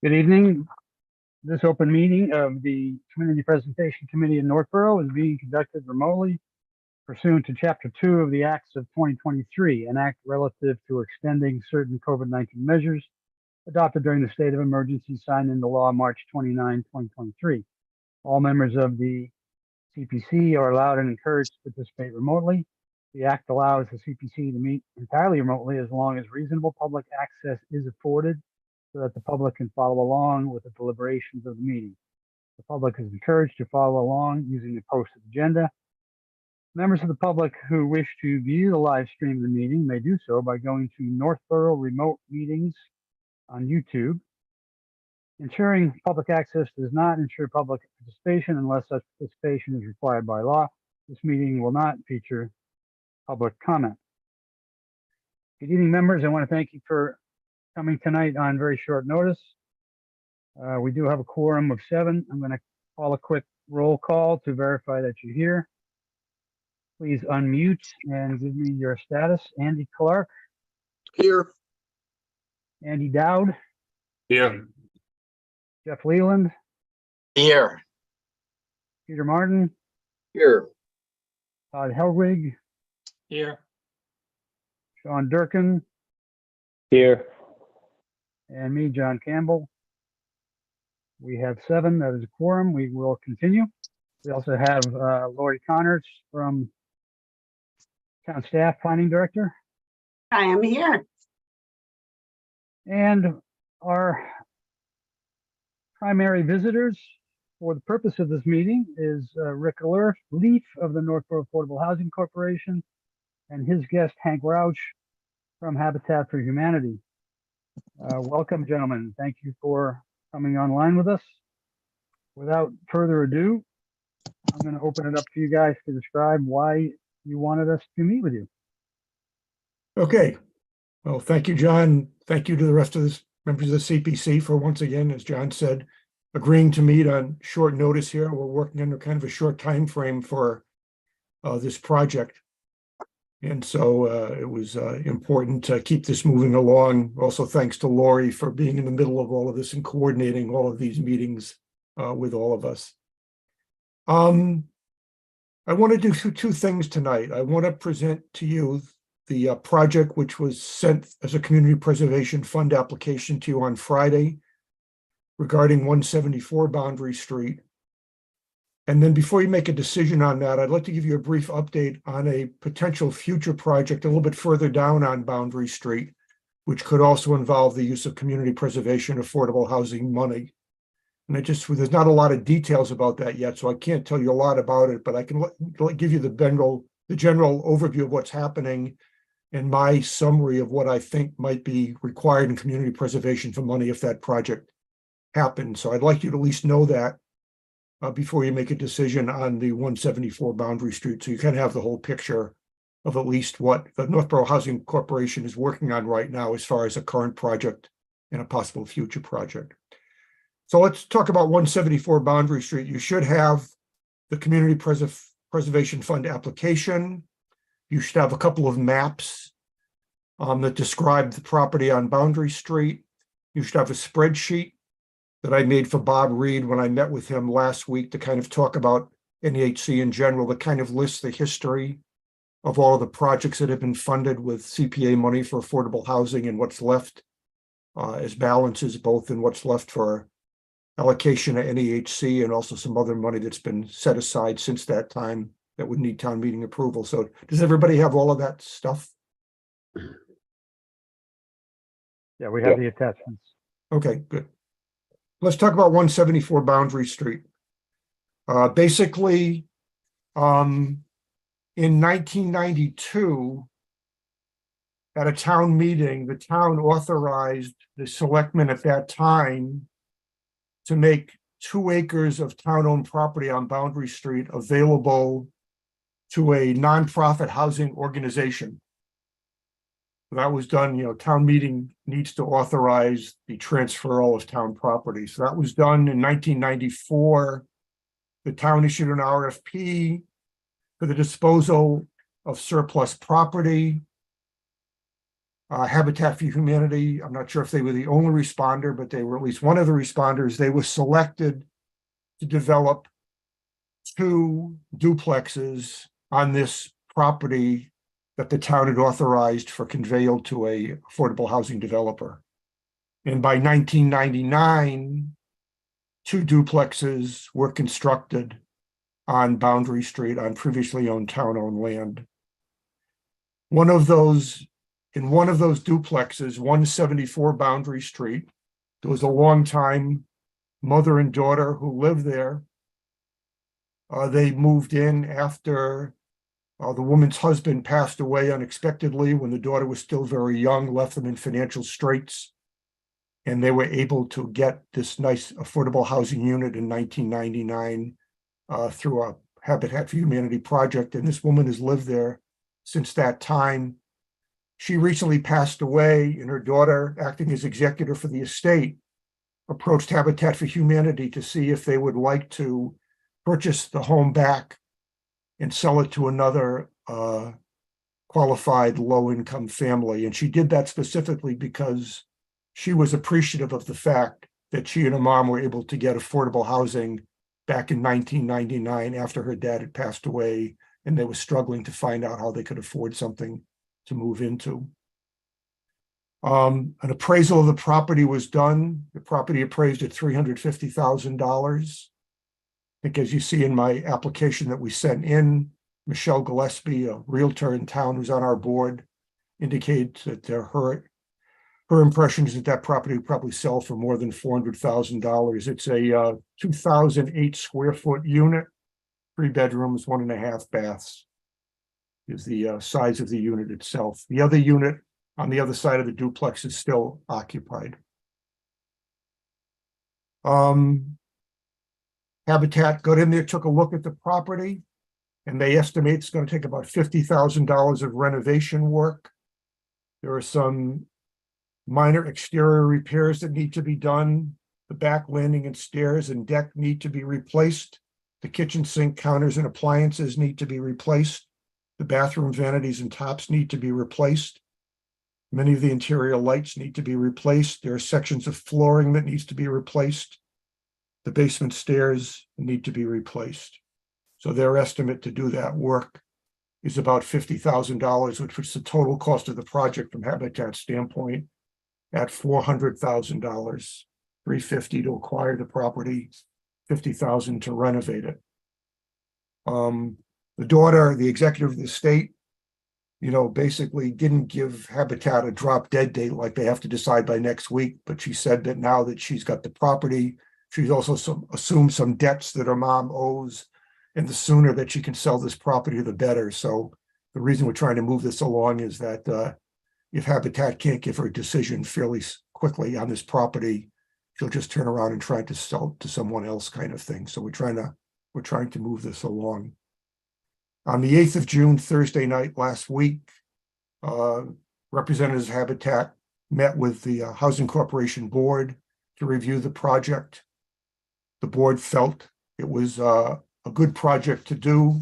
Good evening. This open meeting of the Community Presentation Committee in Northborough is being conducted remotely pursuant to Chapter 2 of the Acts of 2023, an act relative to extending certain COVID-19 measures adopted during the state of emergency signed into law March 29, 2023. All members of the CPC are allowed and encouraged to participate remotely. The act allows the CPC to meet entirely remotely as long as reasonable public access is afforded so that the public can follow along with the deliberations of the meeting. The public is encouraged to follow along using the posted agenda. Members of the public who wish to view the live stream of the meeting may do so by going to Northborough Remote Meetings on YouTube. Ensuring public access does not ensure public participation unless such participation is required by law. This meeting will not feature public comment. Good evening, members. I want to thank you for coming tonight on very short notice. We do have a quorum of 7. I'm going to call a quick roll call to verify that you're here. Please unmute and give me your status. Andy Clark. Here. Andy Dowd. Here. Jeff Leland. Here. Peter Martin. Here. Todd Helwig. Here. Sean Durkin. Here. And me, John Campbell. We have 7. That is a quorum. We will continue. We also have Lori Connors from Town Staff Planning Director. I am here. And our primary visitors for the purpose of this meeting is Rick Leaf of the Northborough Affordable Housing Corporation and his guest Hank Rauch from Habitat for Humanity. Welcome, gentlemen. Thank you for coming online with us. Without further ado, I'm going to open it up to you guys to describe why you wanted us to meet with you. Okay. Well, thank you, John. Thank you to the rest of the members of the CPC for once again, as John said, agreeing to meet on short notice here. We're working under kind of a short time frame for this project. And so it was important to keep this moving along. Also, thanks to Lori for being in the middle of all of this and coordinating all of these meetings with all of us. I want to do two things tonight. I want to present to you the project which was sent as a Community Preservation Fund application to you on Friday regarding 174 Boundary Street. And then before you make a decision on that, I'd like to give you a brief update on a potential future project a little bit further down on Boundary Street, which could also involve the use of community preservation affordable housing money. And there's not a lot of details about that yet, so I can't tell you a lot about it, but I can give you the general overview of what's happening and my summary of what I think might be required in community preservation for money if that project happens. So I'd like you to at least know that before you make a decision on the 174 Boundary Street, so you can have the whole picture of at least what the Northborough Housing Corporation is working on right now as far as a current project and a possible future project. So let's talk about 174 Boundary Street. You should have the Community Preservation Fund application. You should have a couple of maps that describe the property on Boundary Street. You should have a spreadsheet that I made for Bob Reed when I met with him last week to kind of talk about NEHC in general, that kind of lists the history of all of the projects that have been funded with CPA money for affordable housing and what's left as balances, both in what's left for allocation at NEHC and also some other money that's been set aside since that time that would need town meeting approval. So does everybody have all of that stuff? Yeah, we have the attachments. Okay, good. Let's talk about 174 Boundary Street. Basically, in 1992, at a town meeting, the town authorized the selectmen at that time to make 2 acres of town-owned property on Boundary Street available to a nonprofit housing organization. That was done, town meeting needs to authorize the transferal of town property. So that was done in 1994. The town issued an RFP for the disposal of surplus property. Habitat for Humanity, I'm not sure if they were the only responder, but they were at least one of the responders. They were selected to develop 2 duplexes on this property that the town had authorized for conveyal to a affordable housing developer. And by 1999, 2 duplexes were constructed on Boundary Street on previously owned town-owned land. In one of those duplexes, 174 Boundary Street, there was a longtime mother and daughter who lived there. They moved in after the woman's husband passed away unexpectedly when the daughter was still very young, left them in financial straits. And they were able to get this nice affordable housing unit in 1999 through a Habitat for Humanity project. And this woman has lived there since that time. She recently passed away, and her daughter, acting as executor for the estate, approached Habitat for Humanity to see if they would like to purchase the home back and sell it to another qualified low-income family. And she did that specifically because she was appreciative of the fact that she and her mom were able to get affordable housing back in 1999 after her dad had passed away, and they were struggling to find out how they could afford something to move into. An appraisal of the property was done. The property appraised at $350,000. I think as you see in my application that we sent in, Michelle Gillespie, a realtor in town who's on our board, indicates that her impression is that that property would probably sell for more than $400,000. It's a 2,008 square foot unit, 3 bedrooms, 1.5 baths is the size of the unit itself. The other unit on the other side of the duplex is still occupied. Habitat got in there, took a look at the property, and they estimate it's going to take about $50,000 of renovation work. There are some minor exterior repairs that need to be done. The back landing and stairs and deck need to be replaced. The kitchen sink counters and appliances need to be replaced. The bathroom vanities and tops need to be replaced. Many of the interior lights need to be replaced. There are sections of flooring that needs to be replaced. The basement stairs need to be replaced. So their estimate to do that work is about $50,000, which puts the total cost of the project from Habitat's standpoint at $400,000, $350,000 to acquire the property, $50,000 to renovate it. The daughter, the executive of the estate, basically didn't give Habitat a drop dead date like they have to decide by next week, but she said that now that she's got the property, she's also assumed some debts that her mom owes, and the sooner that she can sell this property, the better. So the reason we're trying to move this along is that if Habitat can't give her a decision fairly quickly on this property, she'll just turn around and try to sell it to someone else, kind of thing. So we're trying to move this along. On the 8th of June, Thursday night last week, representatives of Habitat met with the Housing Corporation Board to review the project. The board felt it was a good project to do.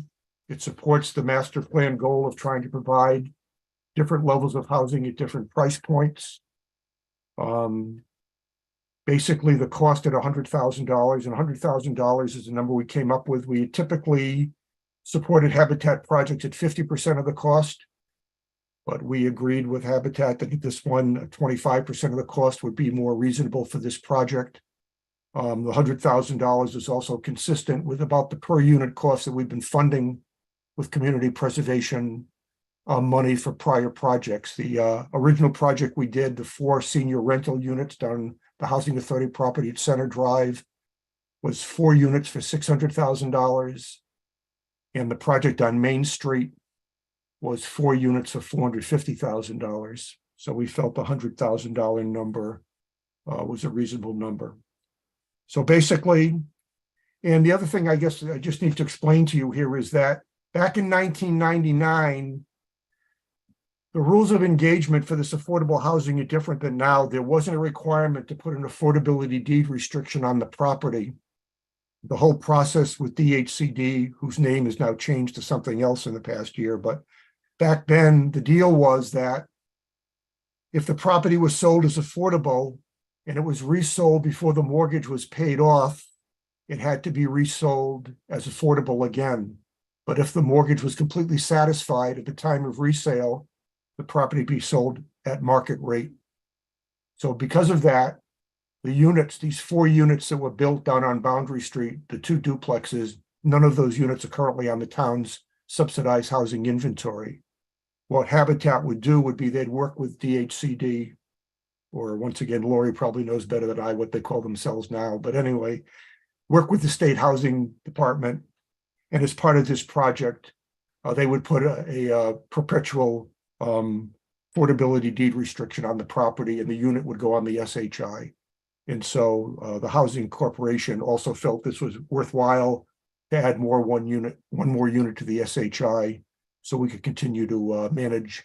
It supports the master plan goal of trying to provide different levels of housing at different price points. Basically, the cost at $100,000, and $100,000 is the number we came up with. We typically supported Habitat projects at 50% of the cost, but we agreed with Habitat that this one, 25% of the cost would be more reasonable for this project. The $100,000 is also consistent with about the per unit cost that we've been funding with community preservation money for prior projects. The original project we did, the 4 senior rental units down the Housing Authority property at Center Drive, was 4 units for $600,000. And the project on Main Street was 4 units for $450,000. So we felt the $100,000 number was a reasonable number. So basically, and the other thing I guess I just need to explain to you here is that back in 1999, the rules of engagement for this affordable housing are different than now. There wasn't a requirement to put an affordability deed restriction on the property. The whole process with DHCD, whose name has now changed to something else in the past year, but back then the deal was that if the property was sold as affordable and it was resold before the mortgage was paid off, it had to be resold as affordable again. But if the mortgage was completely satisfied at the time of resale, the property be sold at market rate. So because of that, the units, these 4 units that were built down on Boundary Street, the 2 duplexes, none of those units are currently on the town's subsidized housing inventory. What Habitat would do would be they'd work with DHCD, or once again, Lori probably knows better than I what they call themselves now. But anyway, work with the state housing department. And as part of this project, they would put a perpetual affordability deed restriction on the property, and the unit would go on the SHI. And so the Housing Corporation also felt this was worthwhile to add one more unit to the SHI, so we could continue to manage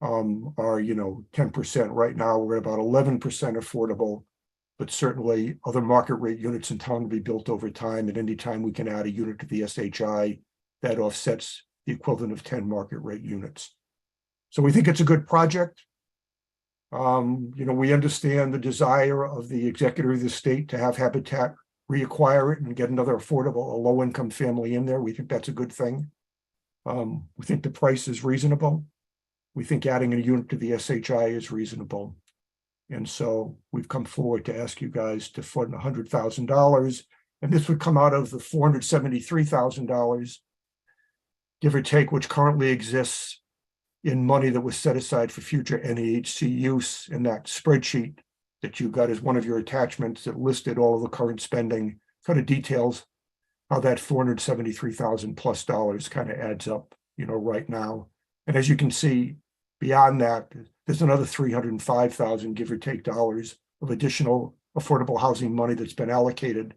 our 10%. Right now, we're at about 11% affordable, but certainly other market rate units in town will be built over time. And anytime we can add a unit to the SHI, that offsets the equivalent of 10 market rate units. So we think it's a good project. We understand the desire of the executive of the state to have Habitat reacquire it and get another affordable, a low-income family in there. We think that's a good thing. We think the price is reasonable. We think adding a unit to the SHI is reasonable. And so we've come forward to ask you guys to fund $100,000. And this would come out of the $473,000, give or take, which currently exists in money that was set aside for future NEHC use in that spreadsheet that you got as one of your attachments that listed all of the current spending, kind of details how that $473,000 plus kind of adds up, right now. And as you can see, beyond that, there's another $305,000, give or take, dollars of additional affordable housing money that's been allocated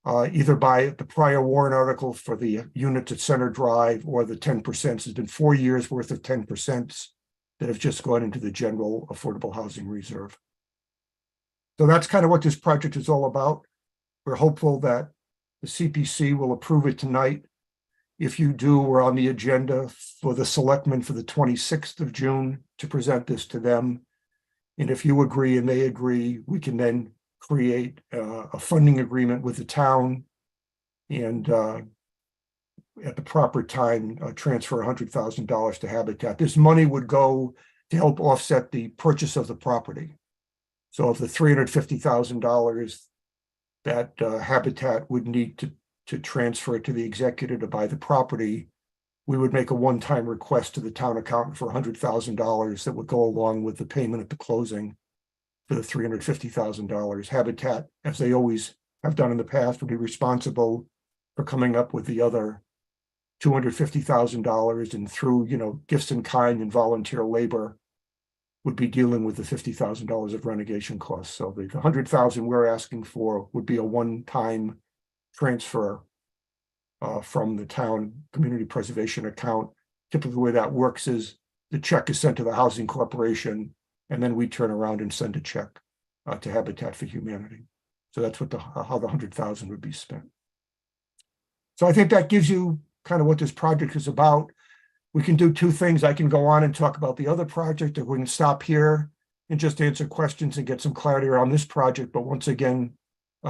either by the prior warrant article for the units at Center Drive or the 10%. There's been 4 years worth of 10% that have just gone into the general affordable housing reserve. So that's kind of what this project is all about. We're hopeful that the CPC will approve it tonight. If you do, we're on the agenda for the selectmen for the 26th of June to present this to them. And if you agree and they agree, we can then create a funding agreement with the town and at the proper time transfer $100,000 to Habitat. This money would go to help offset the purchase of the property. So of the $350,000 that Habitat would need to transfer it to the executive to buy the property, we would make a one-time request to the town accountant for $100,000 that would go along with the payment at the closing for the $350,000. Habitat, as they always have done in the past, would be responsible for coming up with the other $250,000, and through gifts in kind and volunteer labor would be dealing with the $50,000 of renovation costs. So the $100,000 we're asking for would be a one-time transfer from the town community preservation account. Typically the way that works is the check is sent to the Housing Corporation, and then we turn around and send a check to Habitat for Humanity. So that's what how the $100,000 would be spent. So I think that gives you kind of what this project is about. We can do 2 things. I can go on and talk about the other project, or we can stop here and just answer questions and get some clarity around this project. But once again,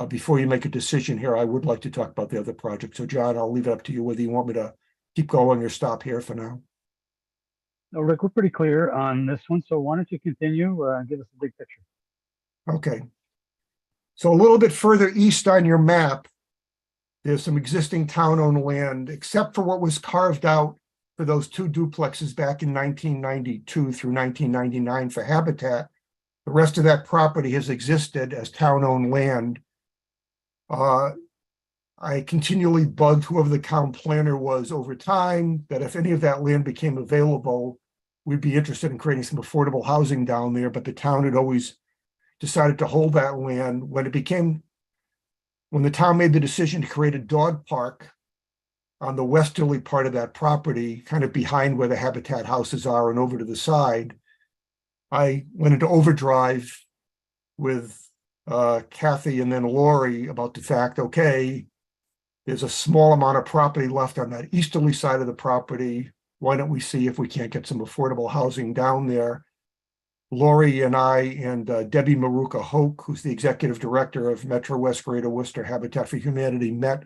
before you make a decision here, I would like to talk about the other project. So John, I'll leave it up to you whether you want me to keep going or stop here for now. No, Rick, we're pretty clear on this one. So why don't you continue and give us the big picture? Okay. So a little bit further east on your map, there's some existing town-owned land, except for what was carved out for those 2 duplexes back in 1992 through 1999 for Habitat. The rest of that property has existed as town-owned land. I continually bugged whoever the town planner was over time that if any of that land became available, we'd be interested in creating some affordable housing down there, but the town had always decided to hold that land. When the town made the decision to create a dog park on the westerly part of that property, kind of behind where the Habitat houses are and over to the side, I went into overdrive with Kathy and then Lori about the fact, okay, there's a small amount of property left on that easterly side of the property. Why don't we see if we can't get some affordable housing down there? Lori and I and Debbie Maruka Hoke, who's the executive director of Metro West Greater Worcester Habitat for Humanity, met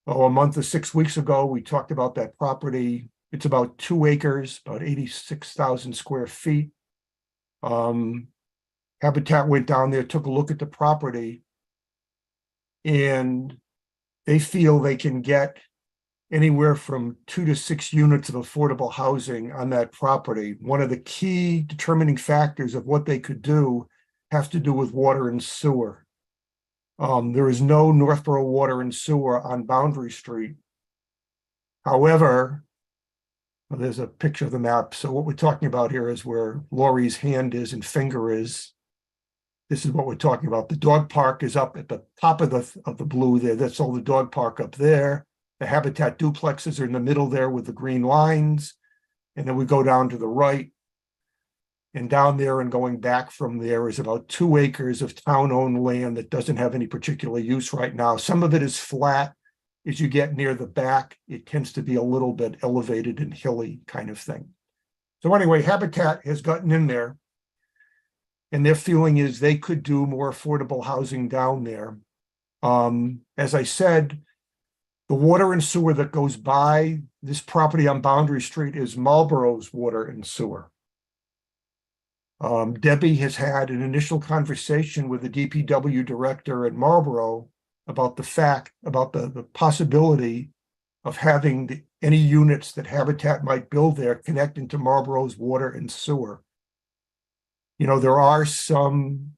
a month or 6 weeks ago. We talked about that property. It's about 2 acres, about 86,000 square feet. Habitat went down there, took a look at the property, and they feel they can get anywhere from 2 to 6 units of affordable housing on that property. One of the key determining factors of what they could do has to do with water and sewer. There is no Northborough water and sewer on Boundary Street. However, there's a picture of the map. So what we're talking about here is where Lori's hand is and finger is. This is what we're talking about. The dog park is up at the top of the blue there. That's all the dog park up there. The Habitat duplexes are in the middle there with the green lines. And then we go down to the right. And down there and going back from there is about 2 acres of town-owned land that doesn't have any particular use right now. Some of it is flat. As you get near the back, it tends to be a little bit elevated and hilly kind of thing. So anyway, Habitat has gotten in there. And their feeling is they could do more affordable housing down there. As I said, the water and sewer that goes by this property on Boundary Street is Marlborough's water and sewer. Debbie has had an initial conversation with the DPW director at Marlborough about the possibility of having any units that Habitat might build there connect into Marlborough's water and sewer. You know, there are some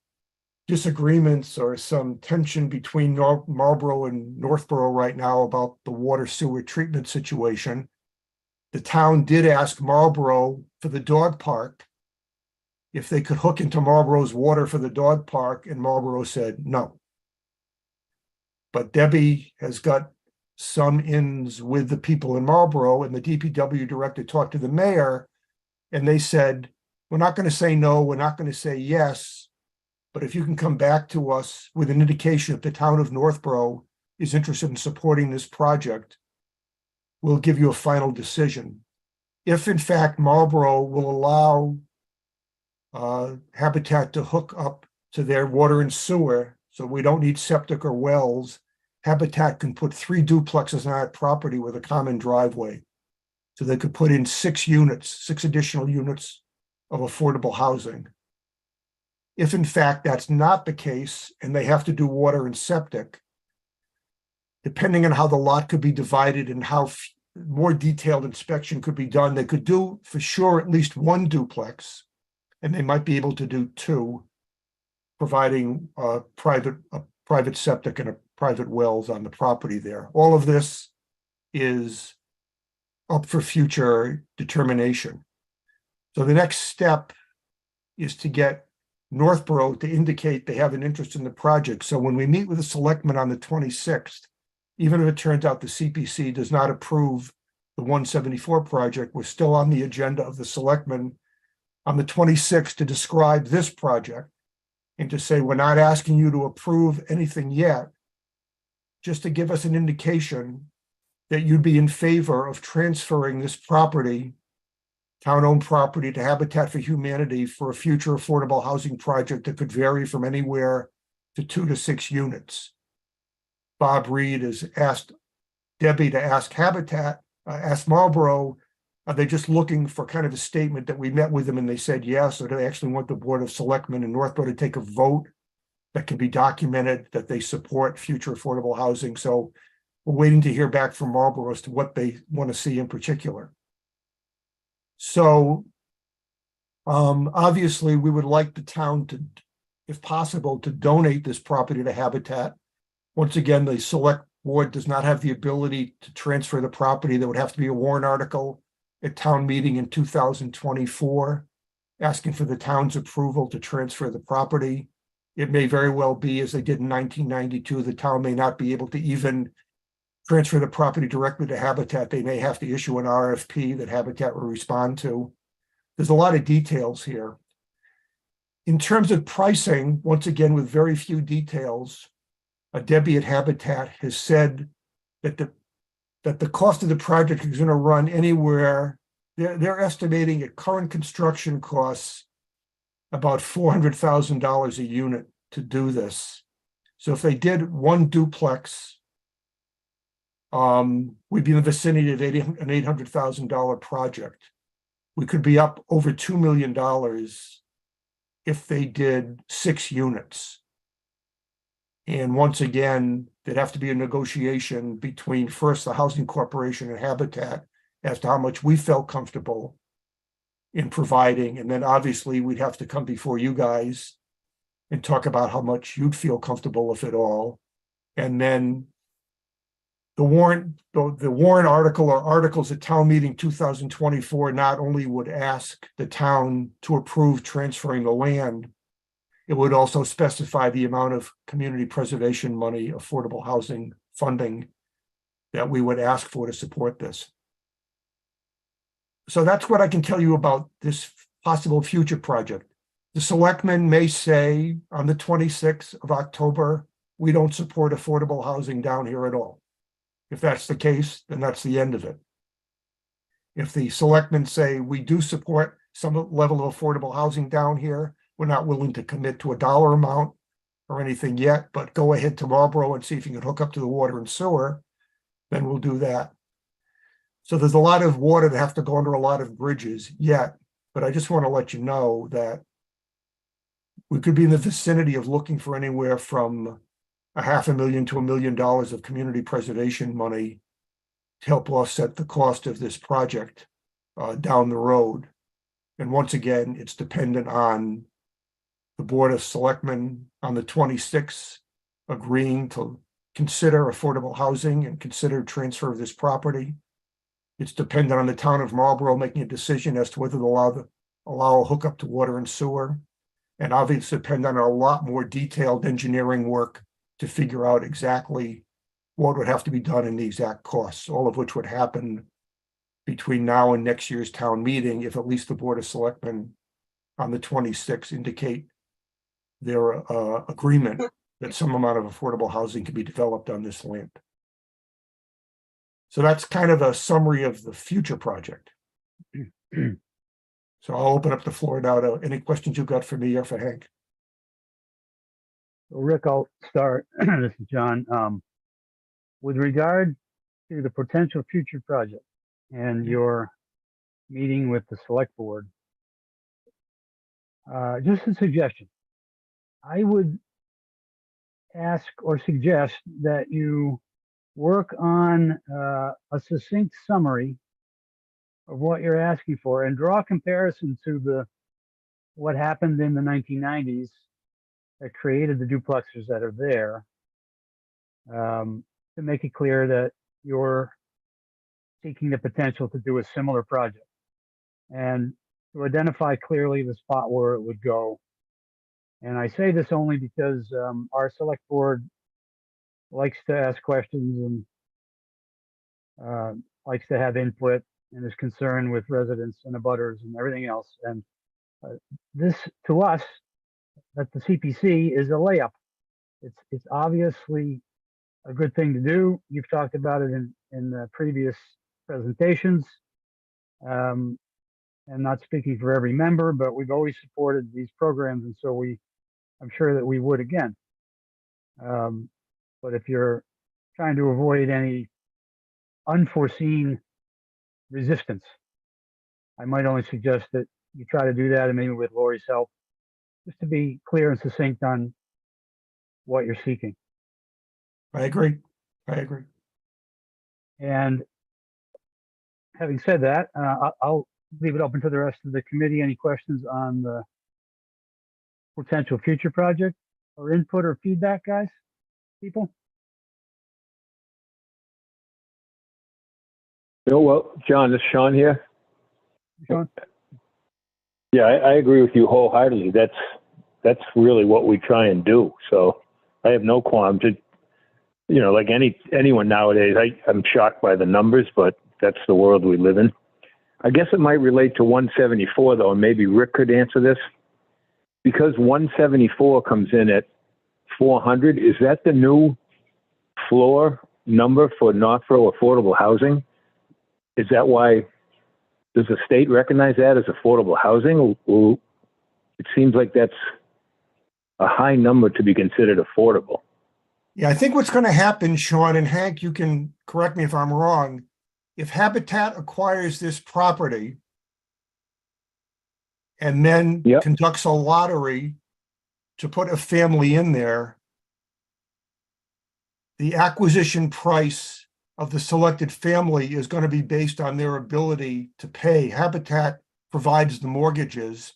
disagreements or some tension between Marlborough and Northborough right now about the water sewer treatment situation. The town did ask Marlborough for the dog park if they could hook into Marlborough's water for the dog park, and Marlborough said no. But Debbie has got some ins with the people in Marlborough, and the DPW director talked to the mayor, and they said, we're not going to say no, we're not going to say yes, but if you can come back to us with an indication that the town of Northborough is interested in supporting this project, we'll give you a final decision. If in fact Marlborough will allow Habitat to hook up to their water and sewer, so we don't need septic or wells, Habitat can put 3 duplexes on that property with a common driveway. So they could put in 6 additional units of affordable housing. If in fact that's not the case and they have to do water and septic, depending on how the lot could be divided and how more detailed inspection could be done, they could do for sure at least 1 duplex, and they might be able to do 2, providing a private septic and a private wells on the property there. All of this is up for future determination. So the next step is to get Northborough to indicate they have an interest in the project. So when we meet with the selectmen on the 26th, even if it turns out the CPC does not approve the 174 project, we're still on the agenda of the selectmen on the 26th to describe this project and to say, we're not asking you to approve anything yet, just to give us an indication that you'd be in favor of transferring this property, town-owned property, to Habitat for Humanity for a future affordable housing project that could vary from anywhere to 2 to 6 units. Bob Reed has asked Debbie to ask ask Marlborough, are they just looking for kind of a statement that we met with them and they said yes, or do they actually want the Board of Selectmen in Northborough to take a vote that can be documented that they support future affordable housing? So we're waiting to hear back from Marlborough as to what they want to see in particular. So obviously we would like the town to, if possible, to donate this property to Habitat. Once again, the select board does not have the ability to transfer the property. There would have to be a warrant article at town meeting in 2024, asking for the town's approval to transfer the property. It may very well be, as they did in 1992, the town may not be able to even transfer the property directly to Habitat. They may have to issue an RFP that Habitat will respond to. There's a lot of details here. In terms of pricing, once again, with very few details, Debbie at Habitat has said that the cost of the project is going to run anywhere. They're estimating at current construction costs about $400,000 a unit to do this. So if they did one duplex, we'd be in the vicinity of an $800,000 project. We could be up over $2 million if they did 6 units. And once again, there'd have to be a negotiation between first the Housing Corporation and Habitat as to how much we felt comfortable in providing. And then obviously we'd have to come before you guys and talk about how much you'd feel comfortable, if at all. And then the warrant article or articles at town meeting 2024 not only would ask the town to approve transferring the land, it would also specify the amount of community preservation money, affordable housing funding that we would ask for to support this. So that's what I can tell you about this possible future project. The selectmen may say on the 26th of October, we don't support affordable housing down here at all. If that's the case, then that's the end of it. If the selectmen say we do support some level of affordable housing down here, we're not willing to commit to a dollar amount or anything yet, but go ahead to Marlboro and see if you can hook up to the water and sewer, then we'll do that. So there's a lot of water that have to go under a lot of bridges yet, but I just want to let you know that we could be in the vicinity of looking for anywhere from $500,000 to $1 million of community preservation money to help offset the cost of this project down the road. And once again, it's dependent on the Board of Selectmen on the 26th agreeing to consider affordable housing and consider transfer of this property. It's dependent on the town of Marlboro making a decision as to whether to allow a hookup to water and sewer. And obviously depend on a lot more detailed engineering work to figure out exactly what would have to be done in the exact costs, all of which would happen between now and next year's town meeting, if at least the Board of Selectmen on the 26th indicate their agreement that some amount of affordable housing can be developed on this land. So that's kind of a summary of the future project. So I'll open up the floor now to any questions you've got for me or for Hank. Rick, I'll start. This is John. With regard to the potential future project and your meeting with the select board, just a suggestion. I would ask or suggest that you work on a succinct summary of what you're asking for and draw a comparison to what happened in the 1990s that created the duplexes that are there, to make it clear that you're seeking the potential to do a similar project and to identify clearly the spot where it would go. And I say this only because our select board likes to ask questions and likes to have input and is concerned with residents and abutters and everything else. And this, to us, at the CPC, is a layup. It's obviously a good thing to do. You've talked about it in the previous presentations. And not speaking for every member, but we've always supported these programs, and so I'm sure that we would again. But if you're trying to avoid any unforeseen resistance, I might only suggest that you try to do that, and maybe with Lori's help, just to be clear and succinct on what you're seeking. I agree. And having said that, I'll leave it open to the rest of the committee. Any questions on the potential future project or input or feedback, guys, people? No, well, John, this is Sean here. Sean? Yeah, I agree with you wholeheartedly. That's really what we try and do. So I have no qualms. Like anyone nowadays, I'm shocked by the numbers, but that's the world we live in. I guess it might relate to 174 though, and maybe Rick could answer this. Because 174 comes in at 400, is that the new floor number for Northborough affordable housing? Is that why, does the state recognize that as affordable housing? Or it seems like that's a high number to be considered affordable. Yeah, I think what's going to happen, Sean, and Hank, you can correct me if I'm wrong. If Habitat acquires this property and then Yep. conducts a lottery to put a family in there, the acquisition price of the selected family is going to be based on their ability to pay. Habitat provides the mortgages.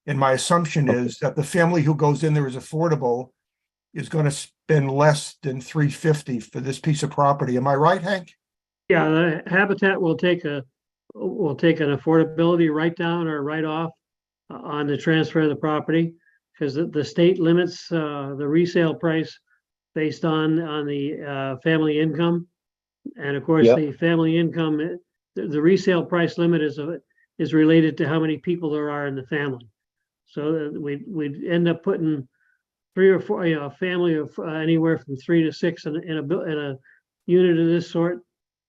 And my assumption is that the family who goes in there is affordable is going to spend less than $350 for this piece of property. Am I right, Hank? Yeah, the Habitat will take an affordability write down or write off on the transfer of the property, because the state limits the resale price based on the family income. And of course, Yep. the family income, the resale price limit is related to how many people there are in the family. So we'd end up putting 3 or 4, a family of anywhere from 3 to 6 in a unit of this sort.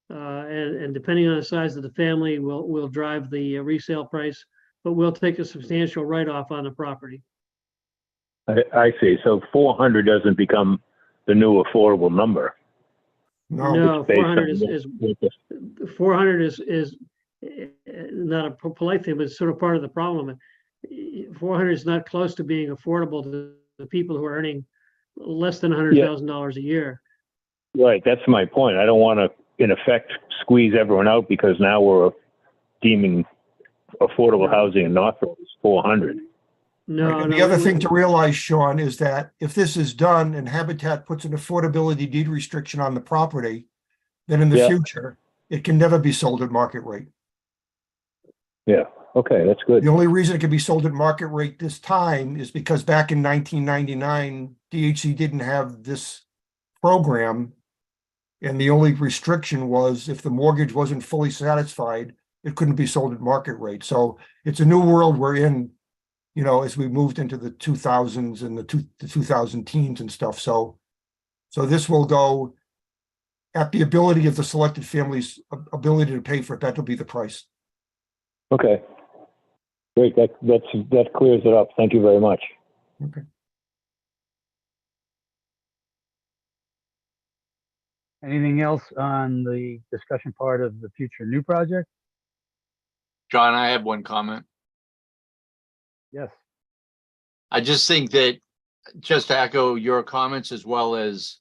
And depending on the size of the family, will drive the resale price, but we'll take a substantial write-off on the property. I see. So 400 doesn't become the new affordable number. No, Based 400 on 400 is not a polite thing, but it's sort of part of the problem. 400 is not close to being affordable to the people who are earning less than $100,000 a year. Right. That's my point. I don't want to, in effect, squeeze everyone out because now we're deeming affordable housing in Northborough is 400. No, Right, and no, the other we- thing to realize, Sean, is that if this is done and Habitat puts an affordability deed restriction on the property, then in the Yeah. future, it can never be sold at market rate. Yeah. Okay. That's good. The only reason it can be sold at market rate this time is because back in 1999, DHC didn't have this program. And the only restriction was if the mortgage wasn't fully satisfied, it couldn't be sold at market rate. So it's a new world we're in, you know, as we moved into the 2000s and the 2000 teens and stuff. So this will go at the ability of the selected family's ability to pay for it. That will be the price. Okay. Great. That clears it up. Thank you very much. Okay. Anything else on the discussion part of the future new project? John, I have one comment. Yes. I just think that, just to echo your comments as well as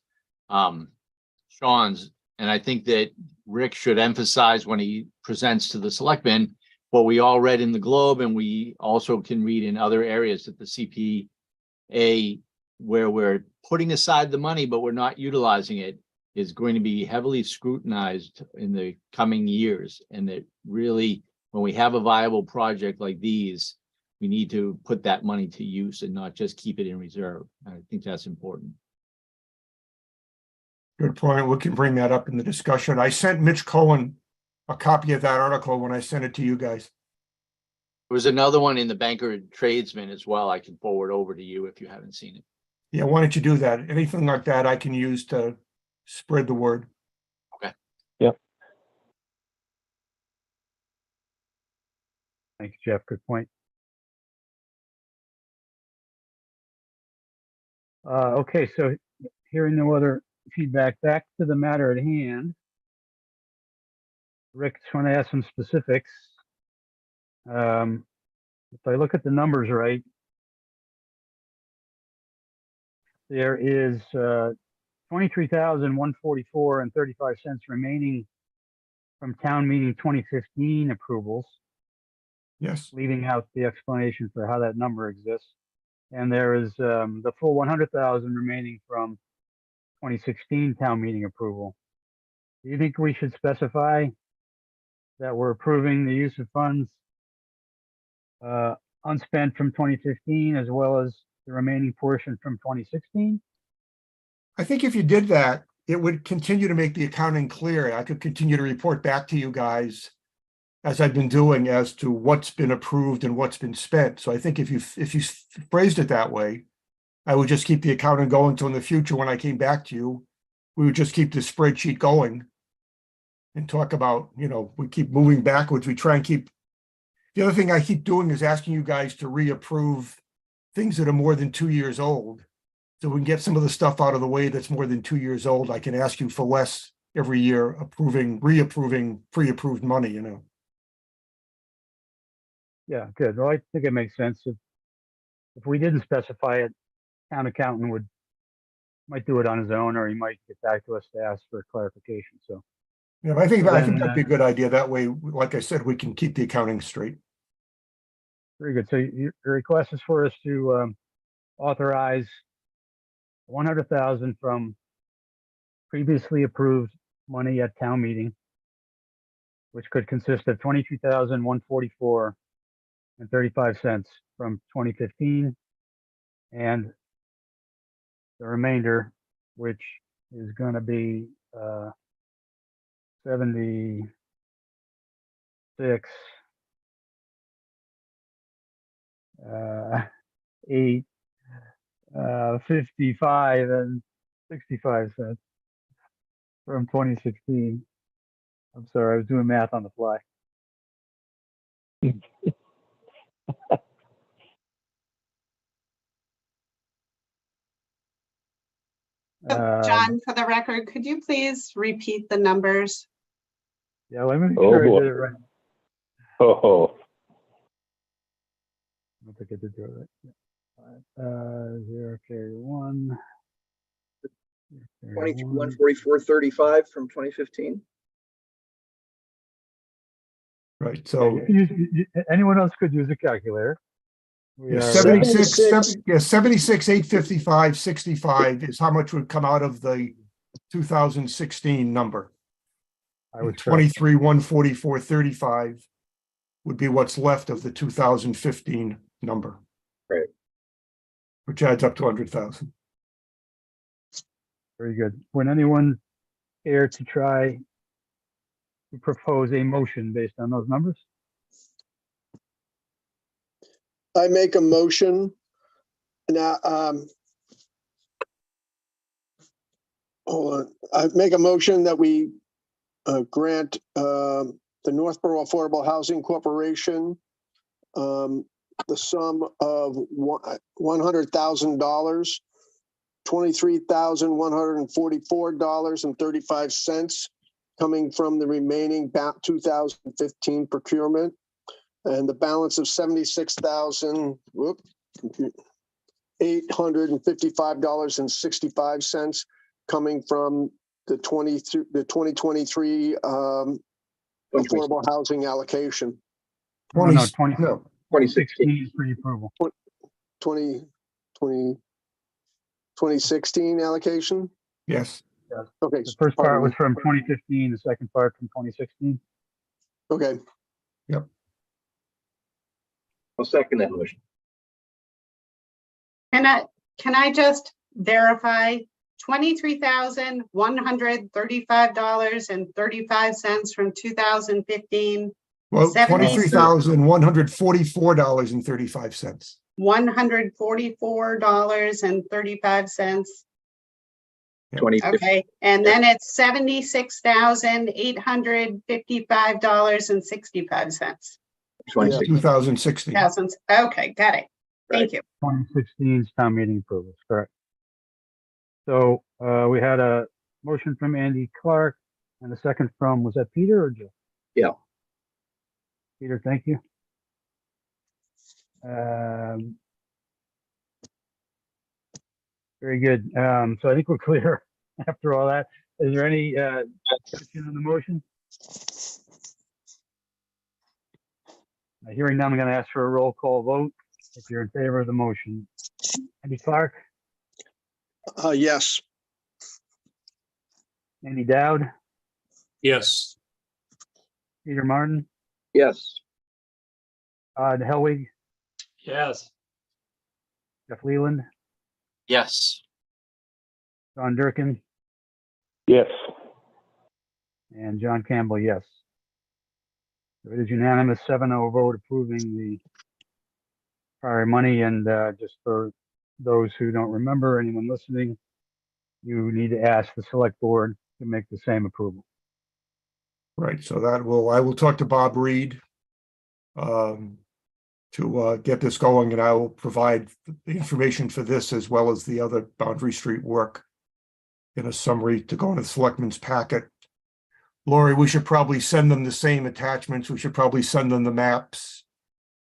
Sean's, and I think that Rick should emphasize when he presents to the selectmen what we all read in the Globe, and we also can read in other areas that the CPA, where we're putting aside the money, but we're not utilizing it, is going to be heavily scrutinized in the coming years. And that really, when we have a viable project like these, we need to put that money to use and not just keep it in reserve. I think that's important. Good point. We can bring that up in the discussion. I sent Mitch Cohen a copy of that article when I sent it to you guys. There was another one in the Banker Tradesman as well. I can forward over to you if you haven't seen it. Yeah, why don't you do that? Anything like that I can use to spread the word. Thanks, Jeff. Good point. Okay, so hearing no other feedback, back to the matter at hand. Rick, just want to ask some specifics. If I look at the numbers right, there is $23,144.35 remaining from town meeting 2015 approvals, Yes. leaving out the explanation for how that number exists. And there is the full 100,000 remaining from 2016 town meeting approval. Do you think we should specify that we're approving the use of funds unspent from 2015 as well as the remaining portion from 2016? I think if you did that, it would continue to make the accounting clear. I could continue to report back to you guys as I've been doing as to what's been approved and what's been spent. So I think if you phrased it that way, I would just keep the accounting going until in the future when I came back to you, we would just keep the spreadsheet going and talk about, you know, we keep moving backwards. We try and keep The other thing I keep doing is asking you guys to reapprove things that are more than 2 years old. So we can get some of the stuff out of the way that's more than 2 years old. I can ask you for less every year, reapproving pre-approved money, you know. Yeah, good. Well, I think it makes sense. If we didn't specify it, town accountant might do it on his own, or he might get back to us to ask for clarification. So, Yeah, but I think Then, that'd be a good idea. That way, like I said, we can keep the accounting straight. very good. So your request is for us to authorize 100,000 from previously approved money at town meeting, which could consist of 22,144 and 35 cents from 2015, and the remainder, which is going to be 76, 8, 55 and 65 cents from 2016. I'm sorry, I was doing math on the fly. John, for the record, could you please repeat the numbers? Yeah, let me make Oh, sure I boy. did it right. Oh, I don't think I did do it right. 0, carry 1. 144.35 from 2015. Right, so Anyone else could use a calculator. We yeah, are, 76, 855, 65 is how much would come out of the 2016 number. I was correct. 23, 144, 35 would be what's left of the 2015 number. Right. Which adds up to 100,000. Very good. Would anyone care to try to propose a motion based on those numbers? I make a motion. Now, hold on. I make a motion that we grant the Northborough Affordable Housing Corporation the sum of $100,000, $23,144.35 coming from the remaining 2015 procurement, and the balance of $76,855.65 coming from the 2023 affordable housing allocation. No, 2016. 2016 is pre-approval. 2016 allocation. Yes. Okay. The first pardon part was me. from 2015, the second part from 2016. Okay. I'll second that motion. Can I just verify $23,135.35 from 2015, Well, 76. $23,144.35. $144.35. 2015. Okay, and then it's $76,855.65. 2016. 2016. Thousands. Okay, got it. Thank you. 2016's town meeting approval, correct. So we had a motion from Andy Clark and a second from, was that Peter or Joe? Yeah. Peter, thank you. Very good. So I think we're clear after all that. Is there any discussion on the motion? Hearing none, I'm going to ask for a roll call vote if you're in favor of the motion. Andy Clark, Yes. Andy Dowd, Yes. Peter Martin, Yes. Todd Helwig, Yes. Jeff Leland, Yes. John Durkin, yes. and John Campbell, yes. So it is unanimous 7-0 vote approving the prior money. And just for those who don't remember, anyone listening, you need to ask the select board to make the same approval. Right, so I will talk to Bob Reed to get this going, and I will provide the information for this as well as the other Boundary Street work in a summary to go into the selectmen's packet. Lori, we should probably send them the same attachments. We should probably send them the maps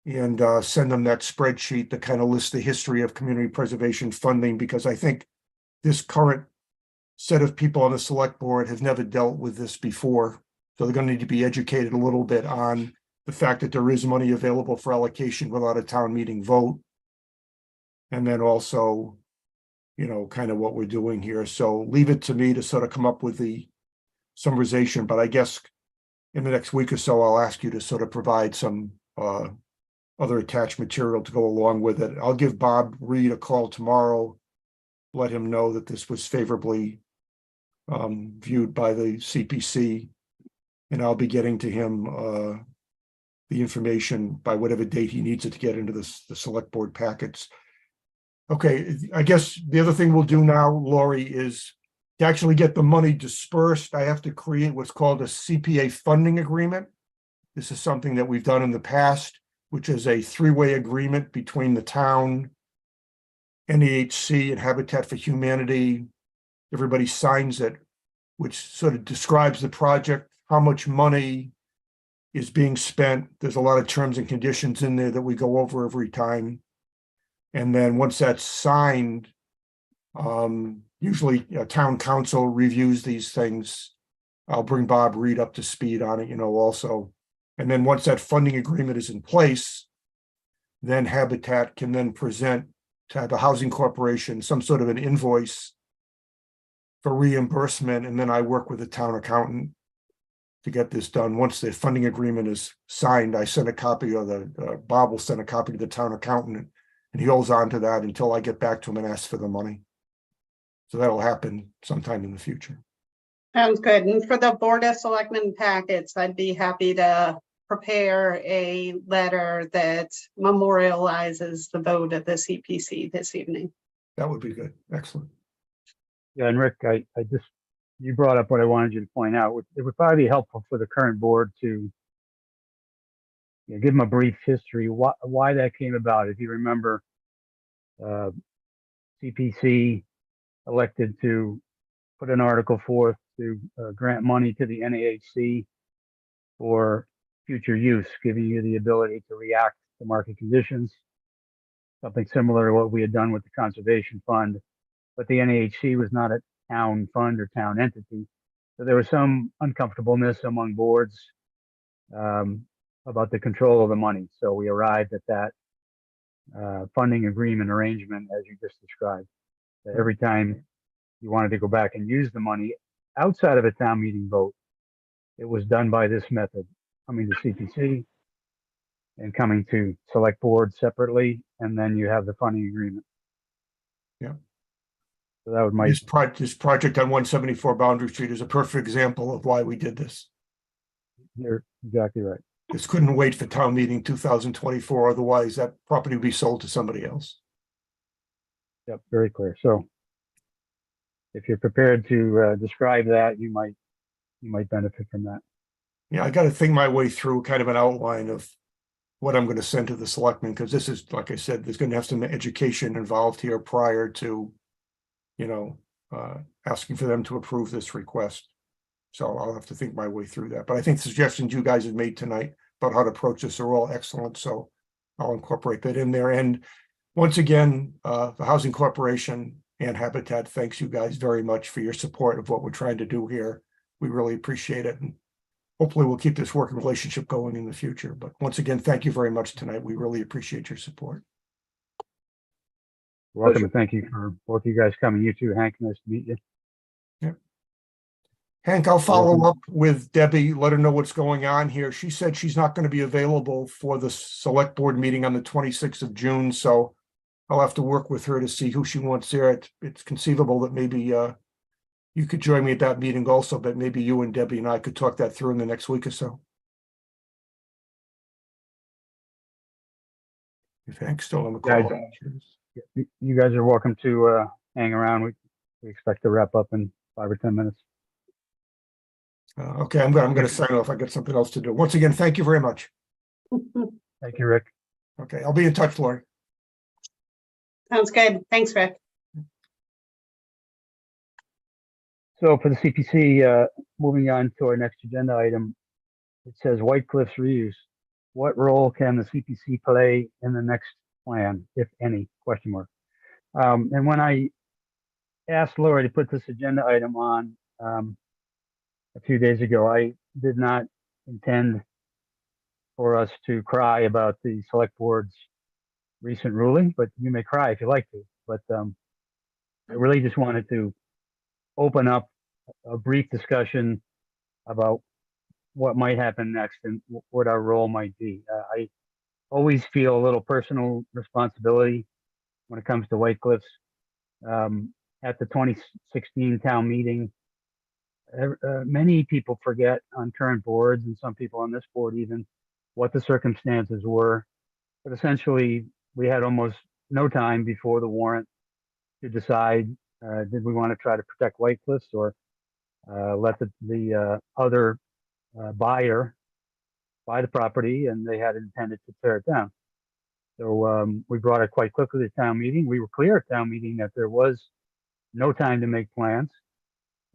and send them that spreadsheet that kind of lists the history of community preservation funding, because I think this current set of people on the select board have never dealt with this before. So they're going to need to be educated a little bit on the fact that there is money available for allocation without a town meeting vote. And then also, you know, kind of what we're doing here. So leave it to me to sort of come up with the summarization, but I guess in the next week or so, I'll ask you to sort of provide some other attached material to go along with it. I'll give Bob Reed a call tomorrow, let him know that this was favorably viewed by the CPC, and I'll be getting to him the information by whatever date he needs it to get into the select board packets. Okay, I guess the other thing we'll do now, Lori, is to actually get the money dispersed. I have to create what's called a CPA funding agreement. This is something that we've done in the past, which is a three-way agreement between the town, NEHC, and Habitat for Humanity. Everybody signs it, which sort of describes the project, how much money is being spent. There's a lot of terms and conditions in there that we go over every time. And then once that's signed, usually town council reviews these things. I'll bring Bob Reed up to speed on it, you know, also. And then once that funding agreement is in place, then Habitat can then present to the Housing Corporation some sort of an invoice for reimbursement. And then I work with the town accountant to get this done. Once the funding agreement is signed, I send a copy of Bob will send a copy to the town accountant, and he holds on to that until I get back to him and ask for the money. So that'll happen sometime in the future. Sounds good. And for the Board of Selectmen packets, I'd be happy to prepare a letter that memorializes the vote of the CPC this evening. That would be good. Excellent. Yeah, and Rick, you brought up what I wanted you to point out. It would probably be helpful for the current board to give them a brief history, why that came about. If you remember, CPC elected to put an article forth to grant money to the NAHC for future use, giving you the ability to react to market conditions, something similar to what we had done with the Conservation Fund. But the NAHC was not a town fund or town entity. So there was some uncomfortableness among boards about the control of the money. So we arrived at that funding agreement arrangement, as you just described. That every time you wanted to go back and use the money outside of a town meeting vote, it was done by this method, coming to CPC and coming to select board separately, and then you have the funding agreement. Yeah. So that would This project on 174 Boundary Street is a perfect example of why we did this. You're exactly right. This couldn't wait for town meeting 2024. Otherwise, that property would be sold to somebody else. Yep, very clear. So if you're prepared to describe that, you might benefit from that. Yeah, I got to think my way through kind of an outline of what I'm going to send to the selectmen, because this is, like I said, there's going to have some education involved here prior to, you know, asking for them to approve this request. So I'll have to think my way through that. But I think the suggestions you guys have made tonight about how to approach this are all excellent. So I'll incorporate that in there. And once again, the Housing Corporation and Habitat thanks you guys very much for your support of what we're trying to do here. We really appreciate it. And hopefully we'll keep this working relationship going in the future. But once again, thank you very much tonight. We really appreciate your support. You're welcome, and thank you for both of you guys coming. You too, Hank. Nice to meet you. Hank, I'll follow up with Debbie, let her know what's going on here. She said she's not going to be available for the select board meeting on the 26th of June. So I'll have to work with her to see who she wants there. It's conceivable that maybe you could join me at that meeting also, but maybe you and Debbie and I could talk that through in the next week or so. If Hank's still on the call. You guys are welcome to hang around. We expect to wrap up in 5 or 10 minutes. Okay, I'm going to sign off. I got something else to do. Once again, thank you very much. Thank you, Rick. Okay, I'll be in touch, Lori. Sounds good. Thanks, Rick. So for the CPC, moving on to our next agenda item, it says White Cliffs reuse. What role can the CPC play in the next plan, if any? Question mark. And when I asked Lori to put this agenda item on a few days ago, I did not intend for us to cry about the select board's recent ruling, but you may cry if you like to. But I really just wanted to open up a brief discussion about what might happen next and what our role might be. I always feel a little personal responsibility when it comes to White Cliffs. At the 2016 town meeting, many people forget on current boards and some people on this board even what the circumstances were. But essentially, we had almost no time before the warrant to decide, did we want to try to protect White Cliffs or let the other buyer buy the property, and they had intended to tear it down. So we brought it quite quickly to town meeting. We were clear at town meeting that there was no time to make plans.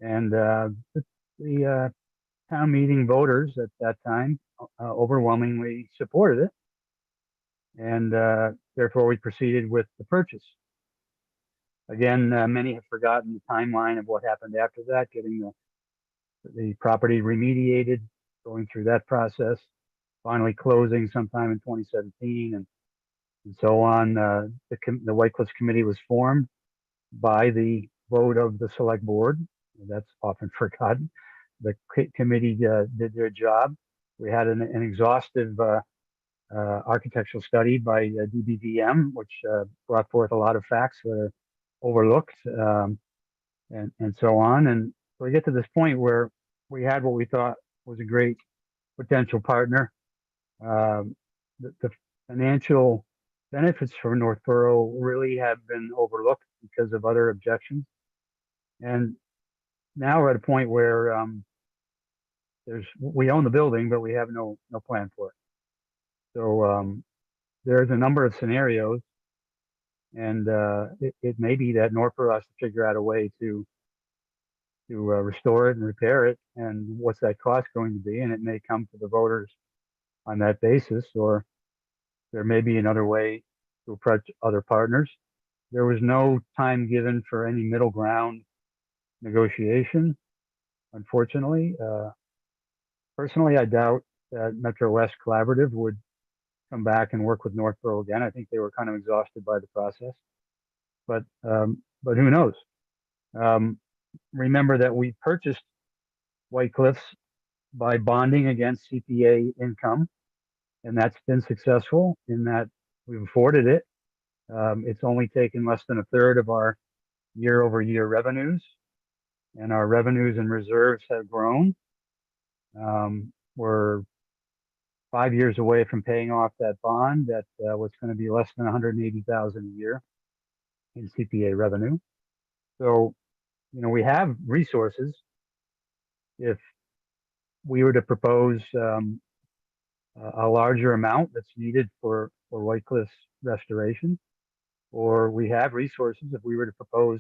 And the town meeting voters at that time overwhelmingly supported it. And therefore we proceeded with the purchase. Again, many have forgotten the timeline of what happened after that, getting the property remediated, going through that process, finally closing sometime in 2017 and so on. The White Cliffs Committee was formed by the vote of the select board. That's often forgotten. The committee did their job. We had an exhaustive architectural study by DBVM, which brought forth a lot of facts that are overlooked, and so on. And so we get to this point where we had what we thought was a great potential partner. The financial benefits for Northborough really have been overlooked because of other objections. And now we're at a point where we own the building, but we have no plan for it. So there's a number of scenarios, and it may be that Northborough has to figure out a way to restore it and repair it, and what's that cost going to be, and it may come to the voters on that basis, or there may be another way to approach other partners. There was no time given for any middle ground negotiation, unfortunately. Personally, I doubt that Metro West Collaborative would come back and work with Northborough again. I think they were kind of exhausted by the process, but who knows? Remember that we purchased White Cliffs by bonding against CPA income, and that's been successful in that we've afforded it. It's only taken less than a third of our year-over-year revenues, and our revenues and reserves have grown. We're 5 years away from paying off that bond that was going to be less than $180,000 a year in CPA revenue. So, we have resources. If we were to propose a larger amount that's needed for White Cliffs restoration, or we have resources if we were to propose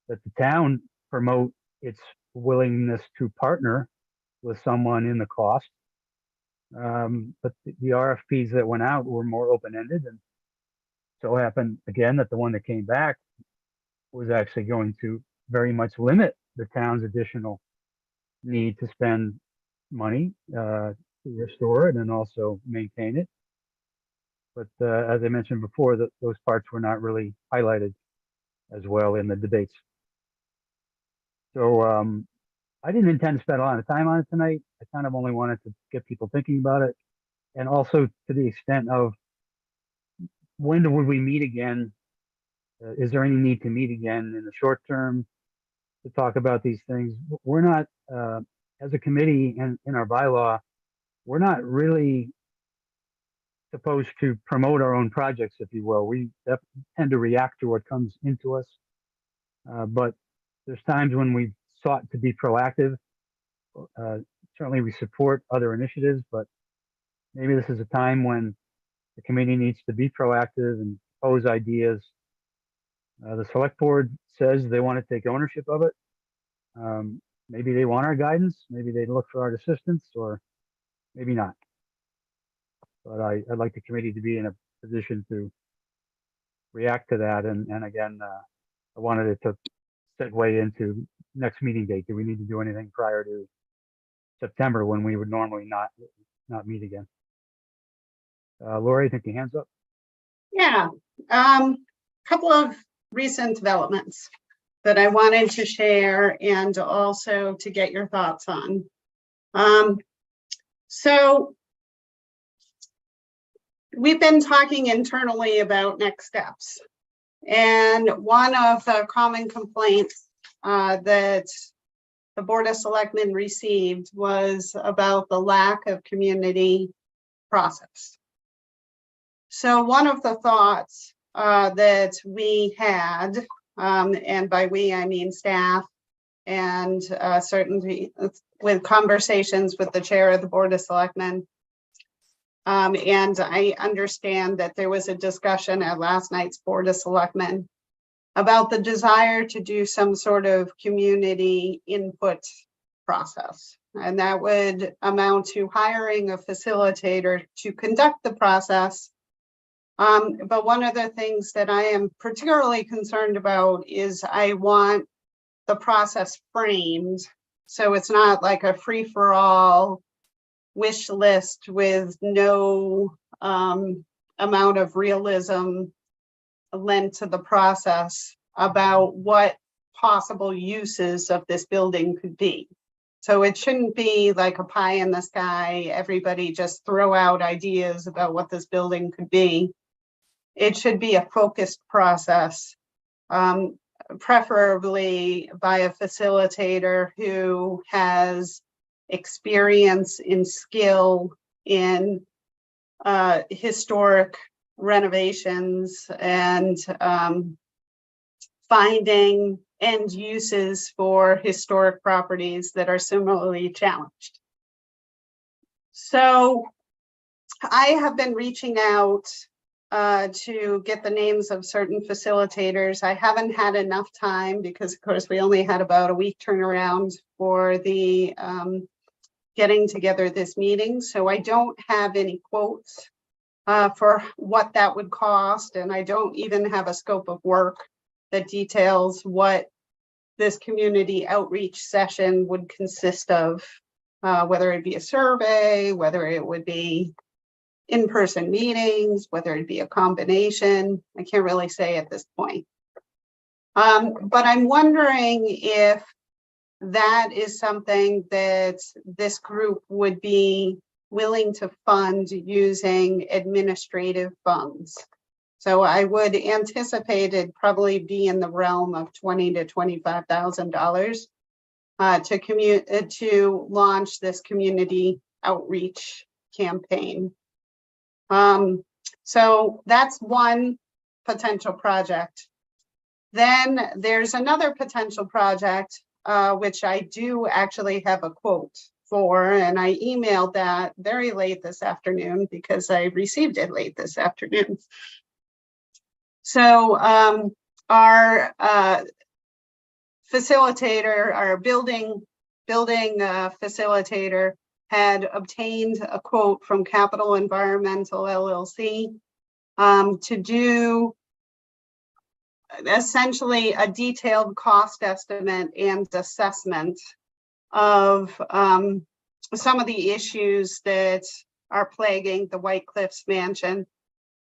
that the town promote its willingness to partner with someone in the cost. But the RFPs that went out were more open-ended, and so happened again that the one that came back was actually going to very much limit the town's additional need to spend money to restore it and also maintain it. But as I mentioned before, those parts were not really highlighted as well in the debates. So I didn't intend to spend a lot of time on it tonight. I kind of only wanted to get people thinking about it, and also to the extent of when would we meet again? Is there any need to meet again in the short term to talk about these things? We're not, as a committee and in our bylaw, we're not really supposed to promote our own projects, if you will. We tend to react to what comes into us. But there's times when we've sought to be proactive. Certainly we support other initiatives, but maybe this is a time when the committee needs to be proactive and pose ideas. The select board says they want to take ownership of it. Maybe they want our guidance, maybe they look for our assistance, or maybe not. But I'd like the committee to be in a position to react to that. And again, I wanted it to segue into next meeting date. Do we need to do anything prior to September when we would normally not meet again? Lori, I think your hand's up. Yeah, couple of recent developments that I wanted to share and also to get your thoughts on. So we've been talking internally about next steps. And one of the common complaints that the Board of Selectmen received was about the lack of community process. So one of the thoughts that we had, and by we, I mean staff, and certainly with conversations with the chair of the Board of Selectmen, and I understand that there was a discussion at last night's Board of Selectmen about the desire to do some sort of community input process. And that would amount to hiring a facilitator to conduct the process. But one of the things that I am particularly concerned about is I want the process framed so it's not like a free-for-all wish list with no amount of realism lent to the process about what possible uses of this building could be. So it shouldn't be like a pie in the sky, everybody just throw out ideas about what this building could be. It should be a focused process, preferably by a facilitator who has experience and skill in historic renovations and finding end uses for historic properties that are similarly challenged. So I have been reaching out to get the names of certain facilitators. I haven't had enough time because of course we only had about a week turnaround for the getting together this meeting. So I don't have any quotes for what that would cost. And I don't even have a scope of work that details what this community outreach session would consist of, whether it be a survey, whether it would be in-person meetings, whether it be a combination. I can't really say at this point. But I'm wondering if that is something that this group would be willing to fund using administrative funds. So I would anticipate it probably be in the realm of $20,000 to $25,000 to launch this community outreach campaign. So that's one potential project. Then there's another potential project, which I do actually have a quote for, and I emailed that very late this afternoon because I received it late this afternoon. So our facilitator, our building facilitator had obtained a quote from Capital Environmental LLC to do essentially a detailed cost estimate and assessment of some of the issues that are plaguing the White Cliffs Mansion.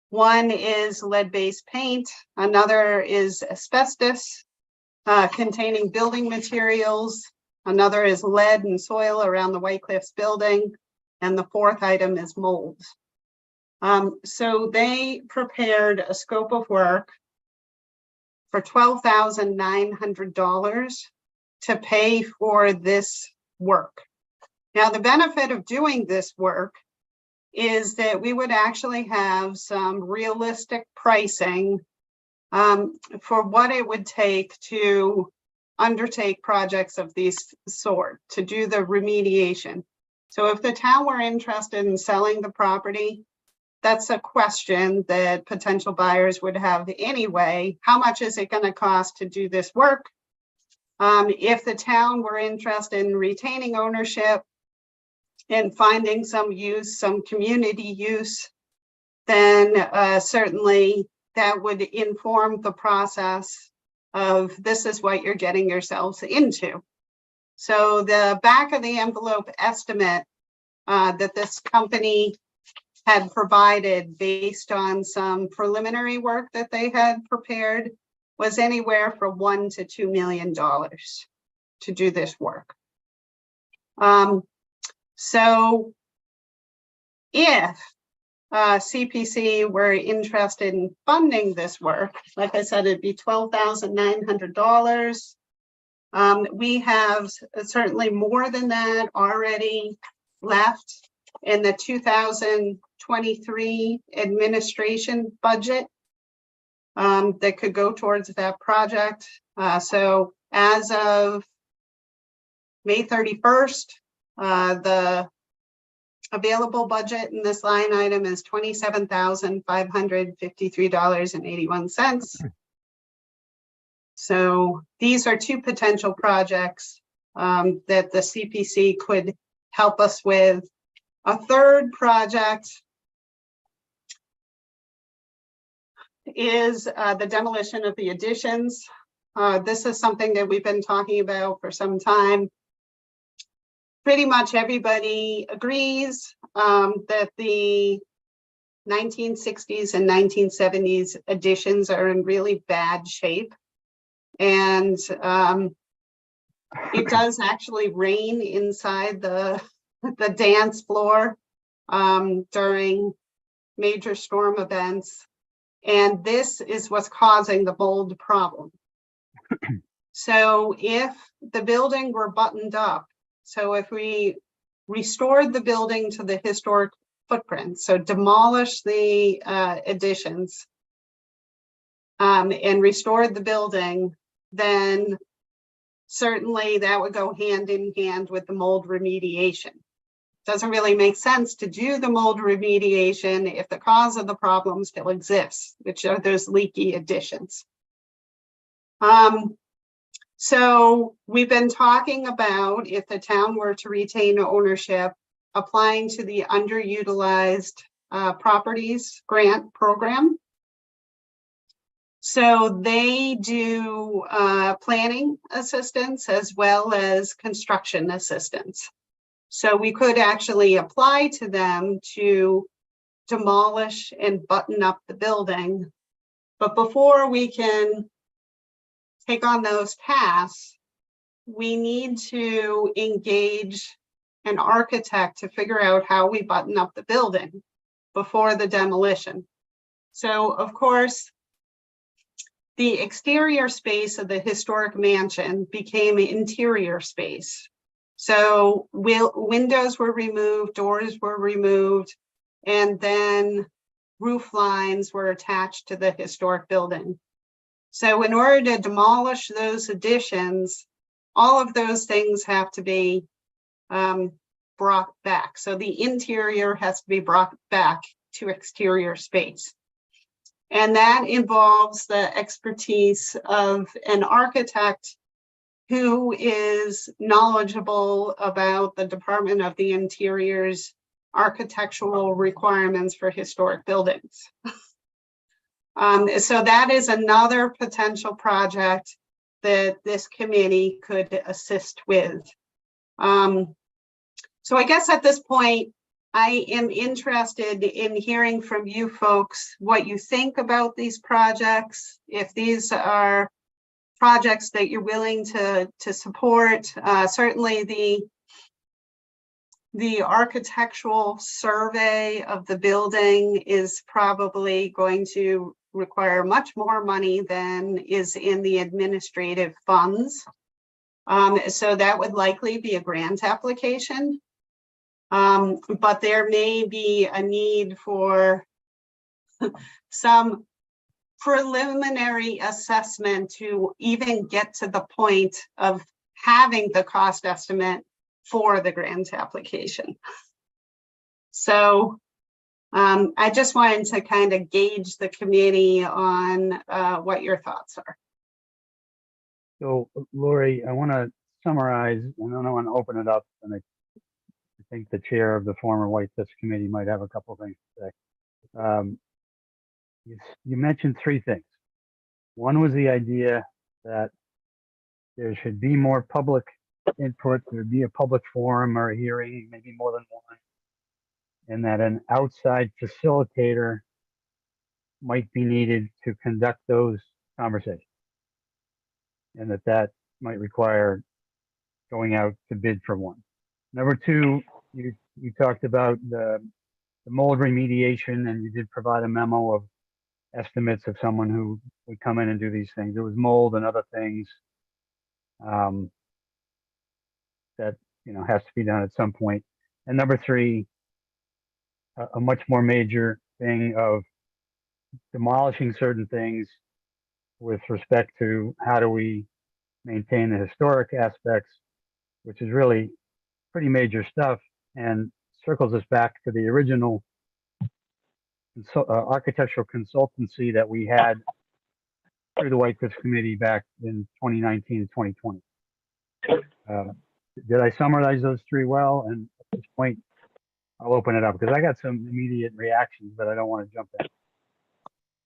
One is lead-based paint, another is asbestos containing building materials, another is lead and soil around the White Cliffs building, and the fourth item is mold. So they prepared a scope of work for $12,900 to pay for this work. Now, the benefit of doing this work is that we would actually have some realistic pricing for what it would take to undertake projects of this sort, to do the remediation. So if the town were interested in selling the property, that's a question that potential buyers would have anyway. How much is it going to cost to do this work? If the town were interested in retaining ownership and finding some use, some community use, then certainly that would inform the process of this is what you're getting yourselves into. So the back of the envelope estimate that this company had provided based on some preliminary work that they had prepared was anywhere from $1 to $2 million to do this work. So if CPC were interested in funding this work, like I said, it'd be $12,900. We have certainly more than that already left in the 2023 administration budget that could go towards that project. So as of May 31st, the available budget in this line item is $27,553.81. So these are two potential projects that the CPC could help us with. A third project is the demolition of the additions. This is something that we've been talking about for some time. Pretty much everybody agrees that the 1960s and 1970s additions are in really bad shape. And it does actually rain inside the dance floor during major storm events. And this is what's causing the mold problem. So if the building were buttoned up, so if we restored the building to the historic footprint, so demolish the additions and restored the building, then certainly that would go hand in hand with the mold remediation. Doesn't really make sense to do the mold remediation if the cause of the problem still exists, which are those leaky additions. So we've been talking about, if the town were to retain ownership, applying to the underutilized properties grant program. So they do planning assistance as well as construction assistance. So we could actually apply to them to demolish and button up the building. But before we can take on those tasks, we need to engage an architect to figure out how we button up the building before the demolition. So of course, the exterior space of the historic mansion became interior space. So windows were removed, doors were removed, and then roof lines were attached to the historic building. So in order to demolish those additions, all of those things have to be brought back. So the interior has to be brought back to exterior space. And that involves the expertise of an architect who is knowledgeable about the Department of the Interior's architectural requirements for historic buildings. So that is another potential project that this committee could assist with. So I guess at this point, I am interested in hearing from you folks what you think about these projects, if these are projects that you're willing to support. Certainly the architectural survey of the building is probably going to require much more money than is in the administrative funds. So that would likely be a grant application. But there may be a need for some preliminary assessment to even get to the point of having the cost estimate for the grant application. So I just wanted to kind of gauge the committee on what your thoughts are. So Lori, I want to summarize, and then I want to open it up, and I think the chair of the former White Cliffs Committee might have a couple things to say. You mentioned three things. One was the idea that there should be more public input, there'd be a public forum or a hearing, maybe more than one, and that an outside facilitator might be needed to conduct those conversations. And that might require going out to bid for one. Number two, you talked about the mold remediation, and you did provide a memo of estimates of someone who would come in and do these things. There was mold and other things that has to be done at some point. And number three, a much more major thing of demolishing certain things with respect to how do we maintain the historic aspects, which is really pretty major stuff and circles us back to the original architectural consultancy that we had through the White Cliffs Committee back in 2019 and 2020. Did I summarize those three well? And at this point, I'll open it up because I got some immediate reactions, but I don't want to jump in.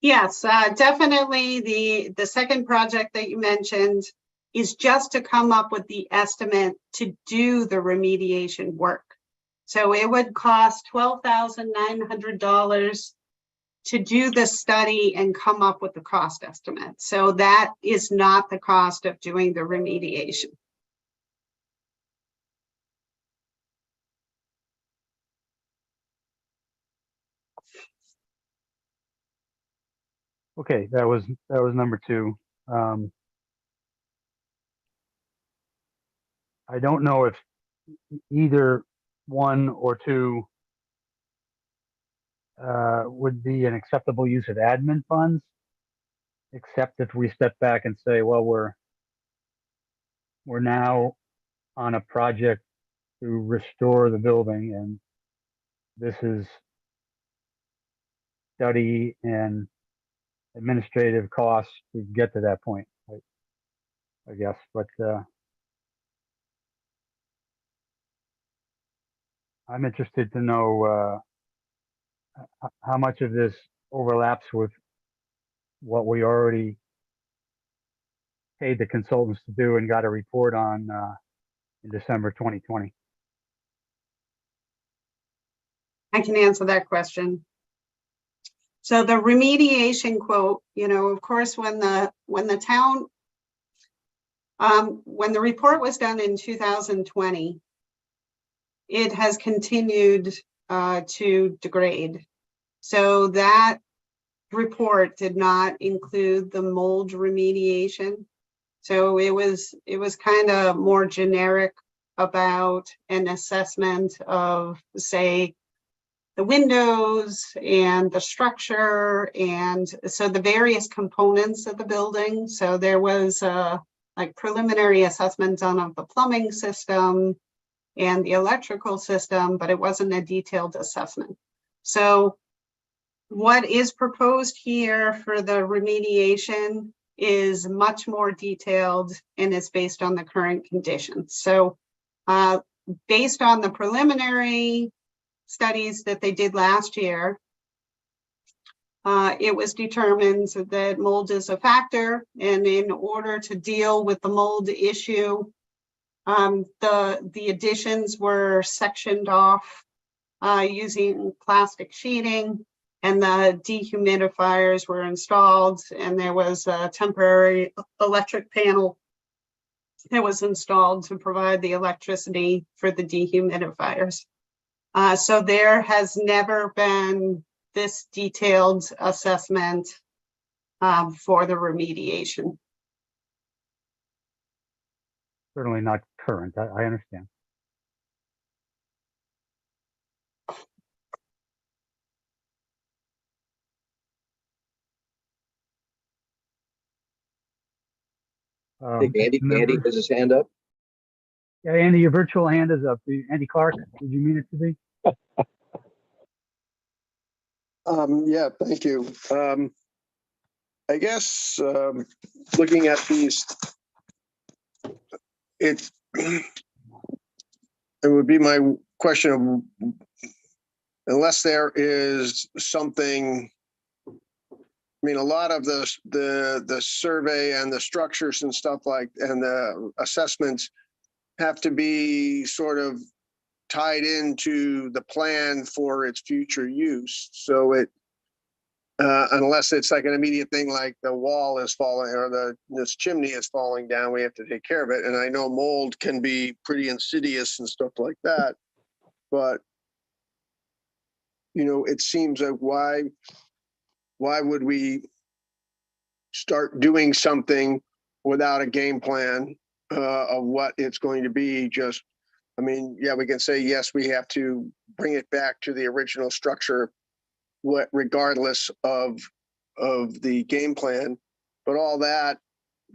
Yes, definitely the second project that you mentioned is just to come up with the estimate to do the remediation work. So it would cost $12,900 to do the study and come up with the cost estimate. So that is not the cost of doing the remediation. Okay, that was number two. I don't know if either one or two would be an acceptable use of admin funds, except if we step back and say, well, we're now on a project to restore the building, and this is study and administrative costs to get to that point, I guess. But I'm interested to know how much of this overlaps with what we already paid the consultants to do and got a report on in December 2020. I can answer that question. So the remediation quote, of course, when the town, when the report was done in 2020, it has continued to degrade. So that report did not include the mold remediation. So it was kind of more generic about an assessment of, say, the windows and the structure, and so the various components of the building. So there was like preliminary assessment done of the plumbing system and the electrical system, but it wasn't a detailed assessment. So what is proposed here for the remediation is much more detailed and is based on the current conditions. So based on the preliminary studies that they did last year, it was determined that mold is a factor, and in order to deal with the mold issue, the additions were sectioned off using plastic sheeting, and the dehumidifiers were installed, and there was a temporary electric panel that was installed to provide the electricity for the dehumidifiers. So there has never been this detailed assessment for the remediation. Certainly not current, I understand. I think Andy has his hand up. Yeah, Andy, your virtual hand is up. Andy Clark, did you mean it to be? Yeah, thank you. I guess, looking at these, it would be my question of, unless there is something, I mean, a lot of the survey and the structures and stuff like, and the assessments have to be sort of tied into the plan for its future use. So it, unless it's like an immediate thing, like the wall is falling or this chimney is falling down, we have to take care of it. And I know mold can be pretty insidious and stuff like that, but you know, it seems like why would we start doing something without a game plan of what it's going to be? Just, I mean, yeah, we can say, yes, we have to bring it back to the original structure, regardless of the game plan, but all that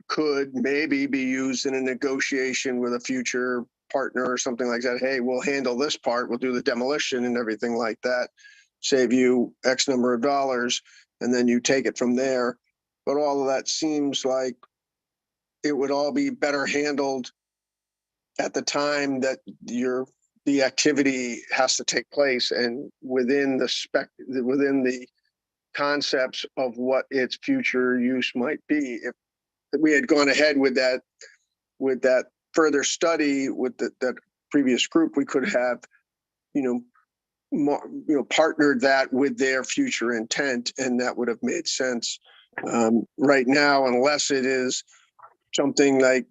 could maybe be used in a negotiation with a future partner or something like that. Hey, we'll handle this part, we'll do the demolition and everything like that, save you X number of dollars, and then you take it from there. But all of that seems like it would all be better handled at the time that the activity has to take place, and within the concepts of what its future use might be. If we had gone ahead with that further study with that previous group, we could have, partnered that with their future intent, and that would have made sense. Right now, unless it is something like,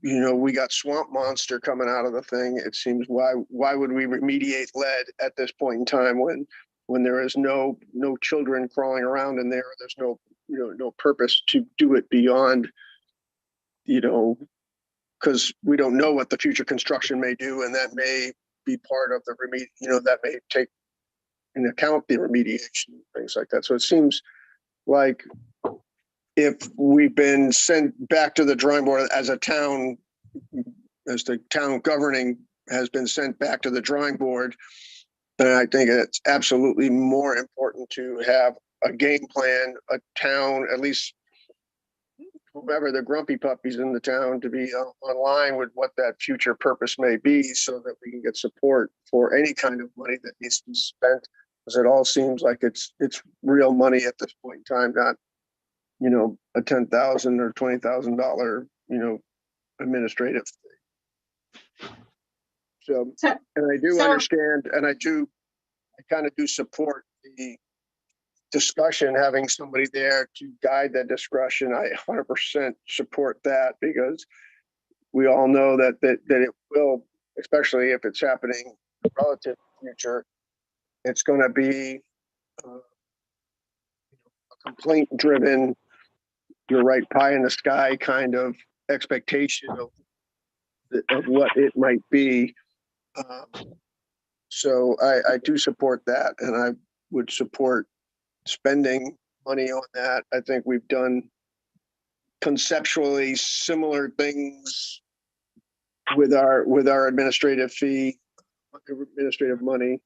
we got swamp monster coming out of the thing, it seems why would we remediate lead at this point in time when there is no children crawling around in there? There's no purpose to do it beyond, because we don't know what the future construction may do, and that may be part of the that may take into account the remediation, things like that. So it seems like if we've been sent back to the drawing board as a town, as the town governing has been sent back to the drawing board, then I think it's absolutely more important to have a game plan, a town, at least whoever the grumpy puppies in the town, to be online with what that future purpose may be, so that we can get support for any kind of money that needs to be spent. Because it all seems like it's real money at this point in time, not a $10,000 or $20,000 administrative thing. So, and I do understand, and I kind of do support the discussion, having somebody there to guide that discussion. I 100% support that, because we all know that it will, especially if it's happening in the relative future, it's going to be a complaint driven, you're right, pie in the sky kind of expectation of what it might be. So I do support that, and I would support spending money on that. I think we've done conceptually similar things with our administrative money,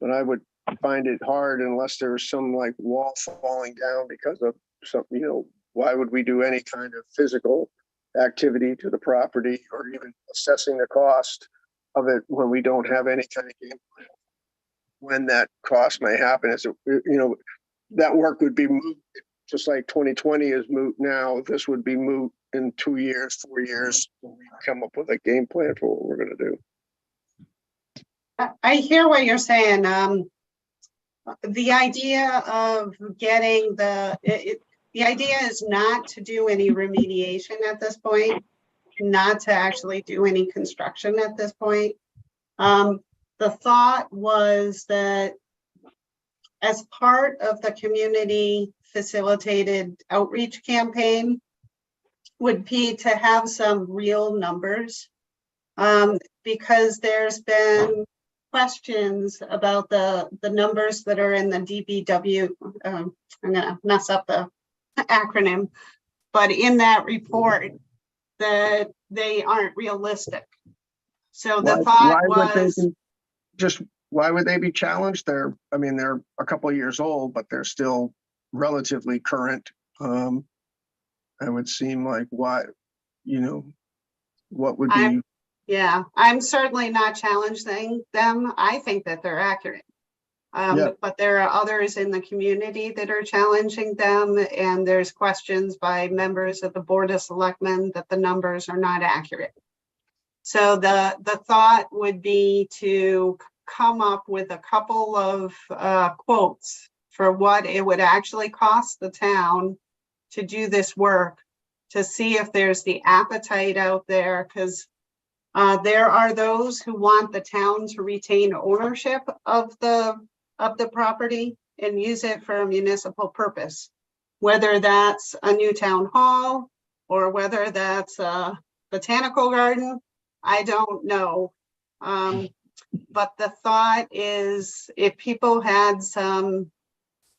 but I would find it hard unless there's some like wall falling down because of something, why would we do any kind of physical activity to the property or even assessing the cost of it when we don't have any kind of game plan when that cost may happen? That work would be moot, just like 2020 is moot now. This would be moot in 2 years, 4 years, when we come up with a game plan for what we're going to do. I hear what you're saying. The idea of getting the idea is not to do any remediation at this point, not to actually do any construction at this point. The thought was that as part of the community facilitated outreach campaign would be to have some real numbers, because there's been questions about the numbers that are in the DBW. I'm gonna mess up the acronym, but in that report, that they aren't realistic. So Why the thought would they was, be, just, why would they be challenged? I mean, they're a couple of years old, but they're still relatively current. I would seem like what would be, I'm, yeah, I'm certainly not challenging them. I think that they're accurate. Yeah. But there are others in the community that are challenging them, and there's questions by members of the Board of Selectmen that the numbers are not accurate. So the thought would be to come up with a couple of quotes for what it would actually cost the town to do this work, to see if there's the appetite out there, because there are those who want the town to retain ownership of the property and use it for a municipal purpose, whether that's a new town hall or whether that's a botanical garden. I don't know. But the thought is, if people had some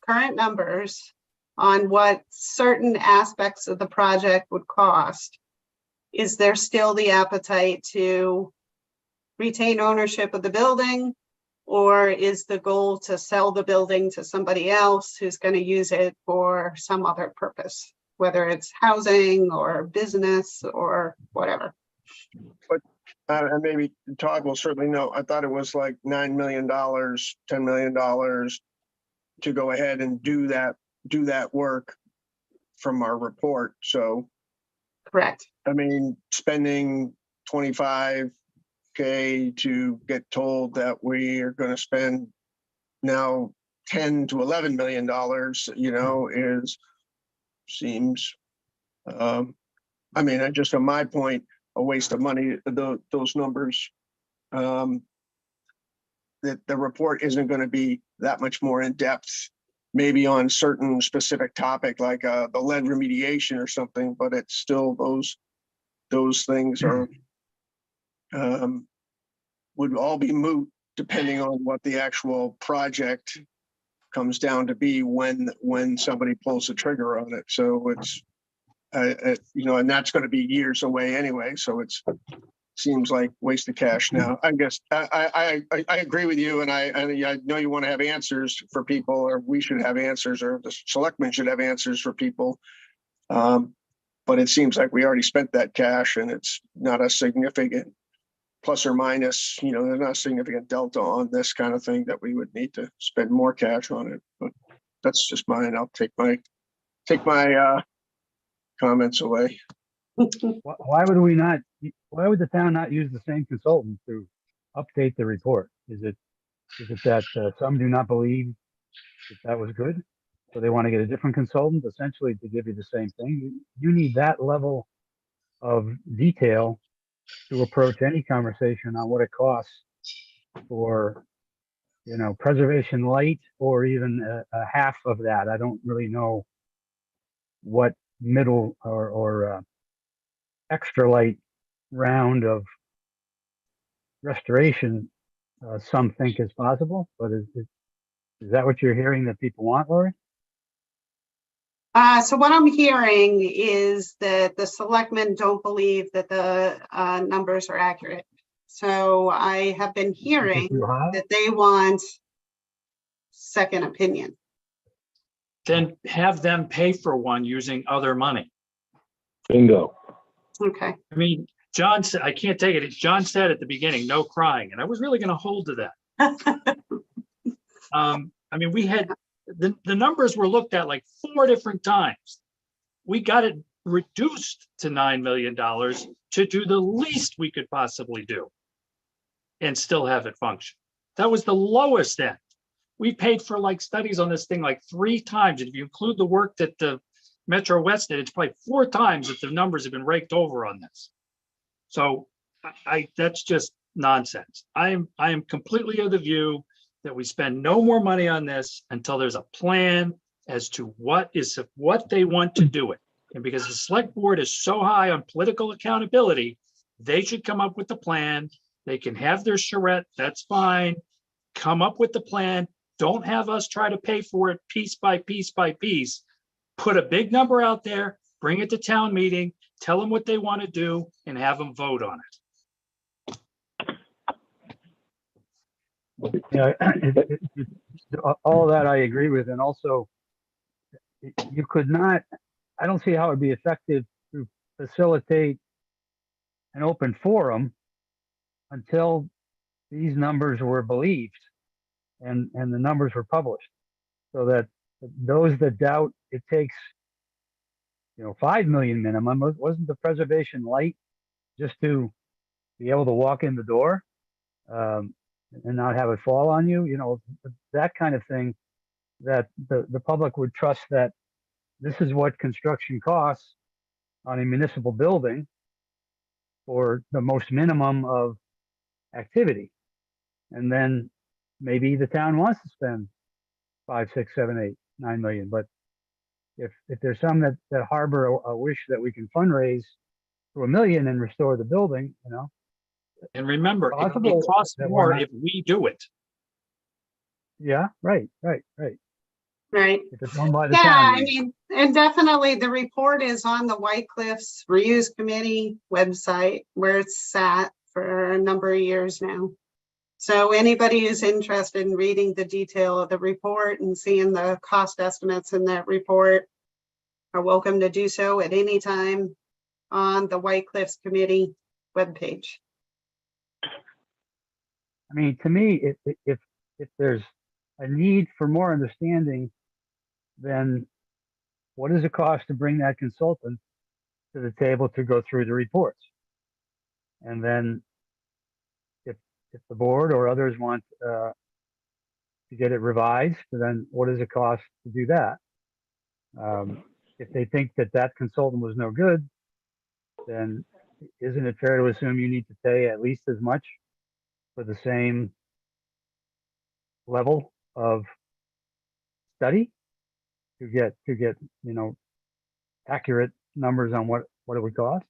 current numbers on what certain aspects of the project would cost, is there still the appetite to retain ownership of the building? Or is the goal to sell the building to somebody else who's going to use it for some other purpose, whether it's housing or business or whatever? and maybe Todd will certainly know, I thought it was like $9 million, $10 million to go ahead and do that work from our report. So, Correct. I mean, spending 25K to get told that we are going to spend now 10 to 11 million dollars, seems, I mean, just from my point, a waste of money. Those numbers, that the report isn't going to be that much more in depth, maybe on certain specific topic like the lead remediation or something, but it's still those things are would all be moot depending on what the actual project comes down to be when somebody pulls the trigger on it. So it's and that's going to be years away anyway. So it seems like waste of cash now. I guess I agree with you, and I know you want to have answers for people, or we should have answers, or the selectmen should have answers for people. But it seems like we already spent that cash, and it's not a significant plus or minus. There's not a significant delta on this kind of thing that we would need to spend more cash on it. But that's just mine. I'll take my comments away. Why would the town not use the same consultant to update the report? Is it that some do not believe that was good? So they want to get a different consultant essentially to give you the same thing? You need that level of detail to approach any conversation on what it costs for, preservation light, or even a half of that. I don't really know what middle or extra light round of restoration some think is possible, but is that what you're hearing that people want, Lori? So what I'm hearing is that the selectmen don't believe that the numbers are accurate. So I have been hearing that they want second opinion. Then have them pay for one using other money. Bingo. Okay. I mean, John said, I can't take it. John said at the beginning, no crying. And I was really going to hold to that. I mean, we had the numbers were looked at like 4 different times. We got it reduced to $9 million to do the least we could possibly do and still have it function. That was the lowest end. We paid for like studies on this thing like 3 times. And if you include the work that the Metro West did, it's probably 4 times that the numbers have been raked over on this. So that's just nonsense. I am completely of the view that we spend no more money on this until there's a plan as to what they want to do it. And because the select board is so high on political accountability, they should come up with the plan. They can have their charrette, that's fine. Come up with the plan. Don't have us try to pay for it piece by piece by piece. Put a big number out there, bring it to town meeting, tell them what they want to do, and have them vote on it. Yeah, all of that I agree with, and also you could not, I don't see how it'd be effective to facilitate an open forum until these numbers were believed and the numbers were published, so that those that doubt it takes, 5 million minimum, wasn't the preservation light just to be able to walk in the door, and not have it fall on you, that kind of thing, that the public would trust that this is what construction costs on a municipal building for the most minimum of activity. And then maybe the town wants to spend 5, 6, 7, 8, 9 million. But if there's some that harbor a wish that we can fundraise to 1 million and restore the building, And remember, it Possible costs that more we're not- if we do it. yeah, right. Right. If it's owned by the Yeah, town. I mean, and definitely the report is on the White Cliffs Reuse Committee website where it's sat for a number of years now. So anybody who's interested in reading the detail of the report and seeing the cost estimates in that report are welcome to do so at any time on the White Cliffs Committee webpage. I mean, to me, if there's a need for more understanding, then what does it cost to bring that consultant to the table to go through the reports? And then if the board or others want to get it revised, then what does it cost to do that? If they think that consultant was no good, then isn't it fair to assume you need to pay at least as much for the same level of study to get accurate numbers on what it would cost?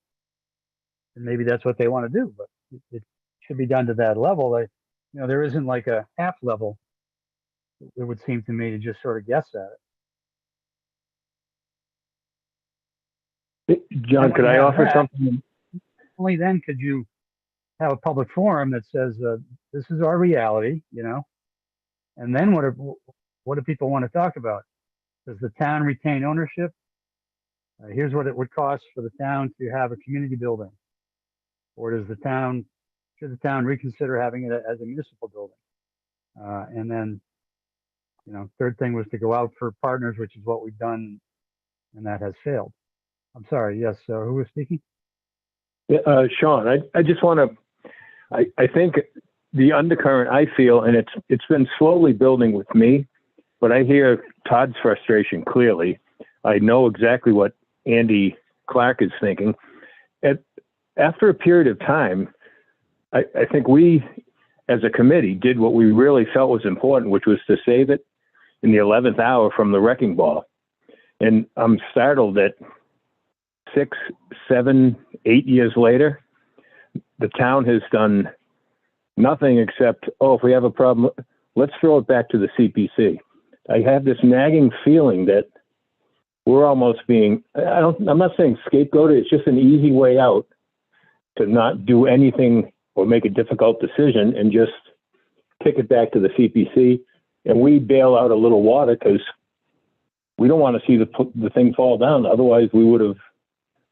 And maybe that's what they want to do, but it should be done to that level. There isn't like a half level, it would seem to me, to just sort of guess at it. John, could I offer something? Only then could you have a public forum that says, this is our reality, and then what do people want to talk about? Does the town retain ownership? Here's what it would cost for the town to have a community building. Or should the town reconsider having it as a municipal building? And then, third thing was to go out for partners, which is what we've done, and that has failed. I'm sorry, yes, who was speaking? Sean, I just want to, I think the undercurrent I feel, and it's been slowly building with me, but I hear Todd's frustration clearly. I know exactly what Andy Clark is thinking. After a period of time, I think we, as a committee, did what we really felt was important, which was to save it in the 11th hour from the wrecking ball. And I'm startled that 6, 7, 8 years later, the town has done nothing except, if we have a problem, let's throw it back to the CPC. I have this nagging feeling that we're almost being, I'm not saying scapegoated, it's just an easy way out to not do anything or make a difficult decision and just kick it back to the CPC. And we bail out a little water because we don't want to see the thing fall down. Otherwise, we would have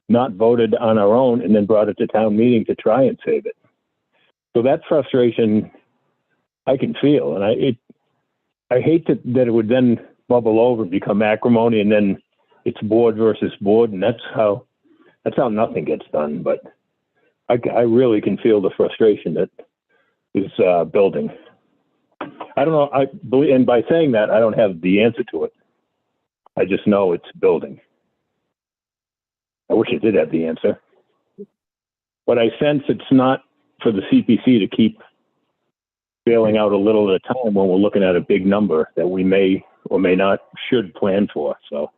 not voted on our own and then brought it to town meeting to try and save it. So that frustration I can feel. And I hate that it would then bubble over, become acrimony, and then it's board versus board. And that's how nothing gets done. But I really can feel the frustration that is building. I don't know. I believe, and by saying that, I don't have the answer to it. I just know it's building. I wish I did have the answer, but I sense it's not for the CPC to keep bailing out a little at a time when we're looking at a big number that we may or may not should plan for. So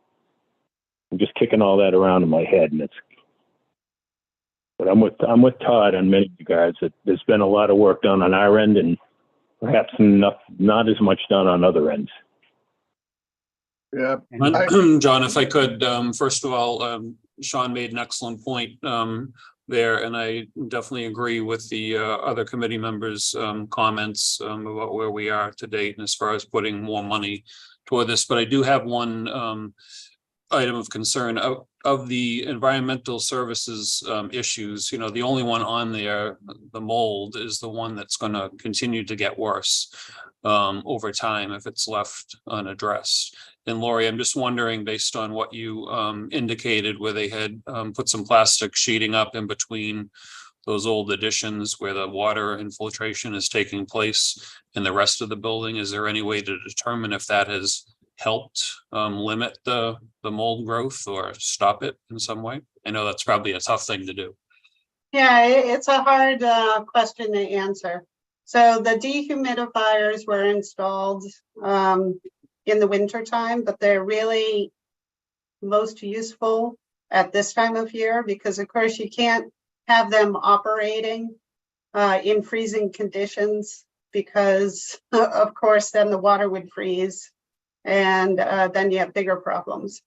I'm just kicking all that around in my head, but I'm with Todd on many regards. That there's been a lot of work done on our end, and perhaps not as much done on other ends. Yeah. And John, if I could, first of all, Sean made an excellent point. there, and I definitely agree with the other committee members' comments about where we are to date and as far as putting more money toward this. But I do have one item of concern of the environmental services issues. You know, the only one on there, the mold, is the one that's going to continue to get worse over time if it's left unaddressed. And Lori, I'm just wondering, based on what you indicated, where they had put some plastic sheeting up in between those old additions where the water infiltration is taking place in the rest of the building, is there any way to determine if that has helped limit the mold growth or stop it in some way? I know that's probably a tough thing to do. Yeah, it's a hard question to answer. So the dehumidifiers were installed in the winter time, but they're really most useful at this time of year because, of course, you can't have them operating in freezing conditions because, of course, then the water would freeze and then you have bigger problems.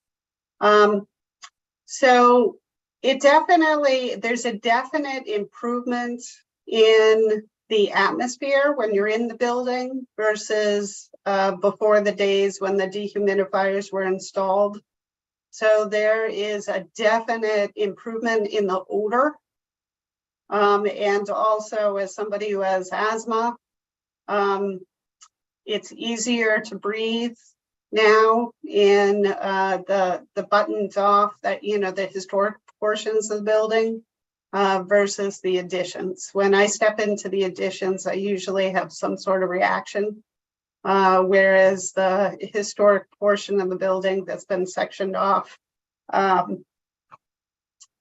So it definitely, there's a definite improvement in the atmosphere when you're in the building versus before the days when the dehumidifiers were installed. So there is a definite improvement in the odor. And also as somebody who has asthma, it's easier to breathe now in the buttons off that, you know, the historic portions of the building versus the additions. When I step into the additions, I usually have some sort of reaction, whereas the historic portion of the building that's been sectioned off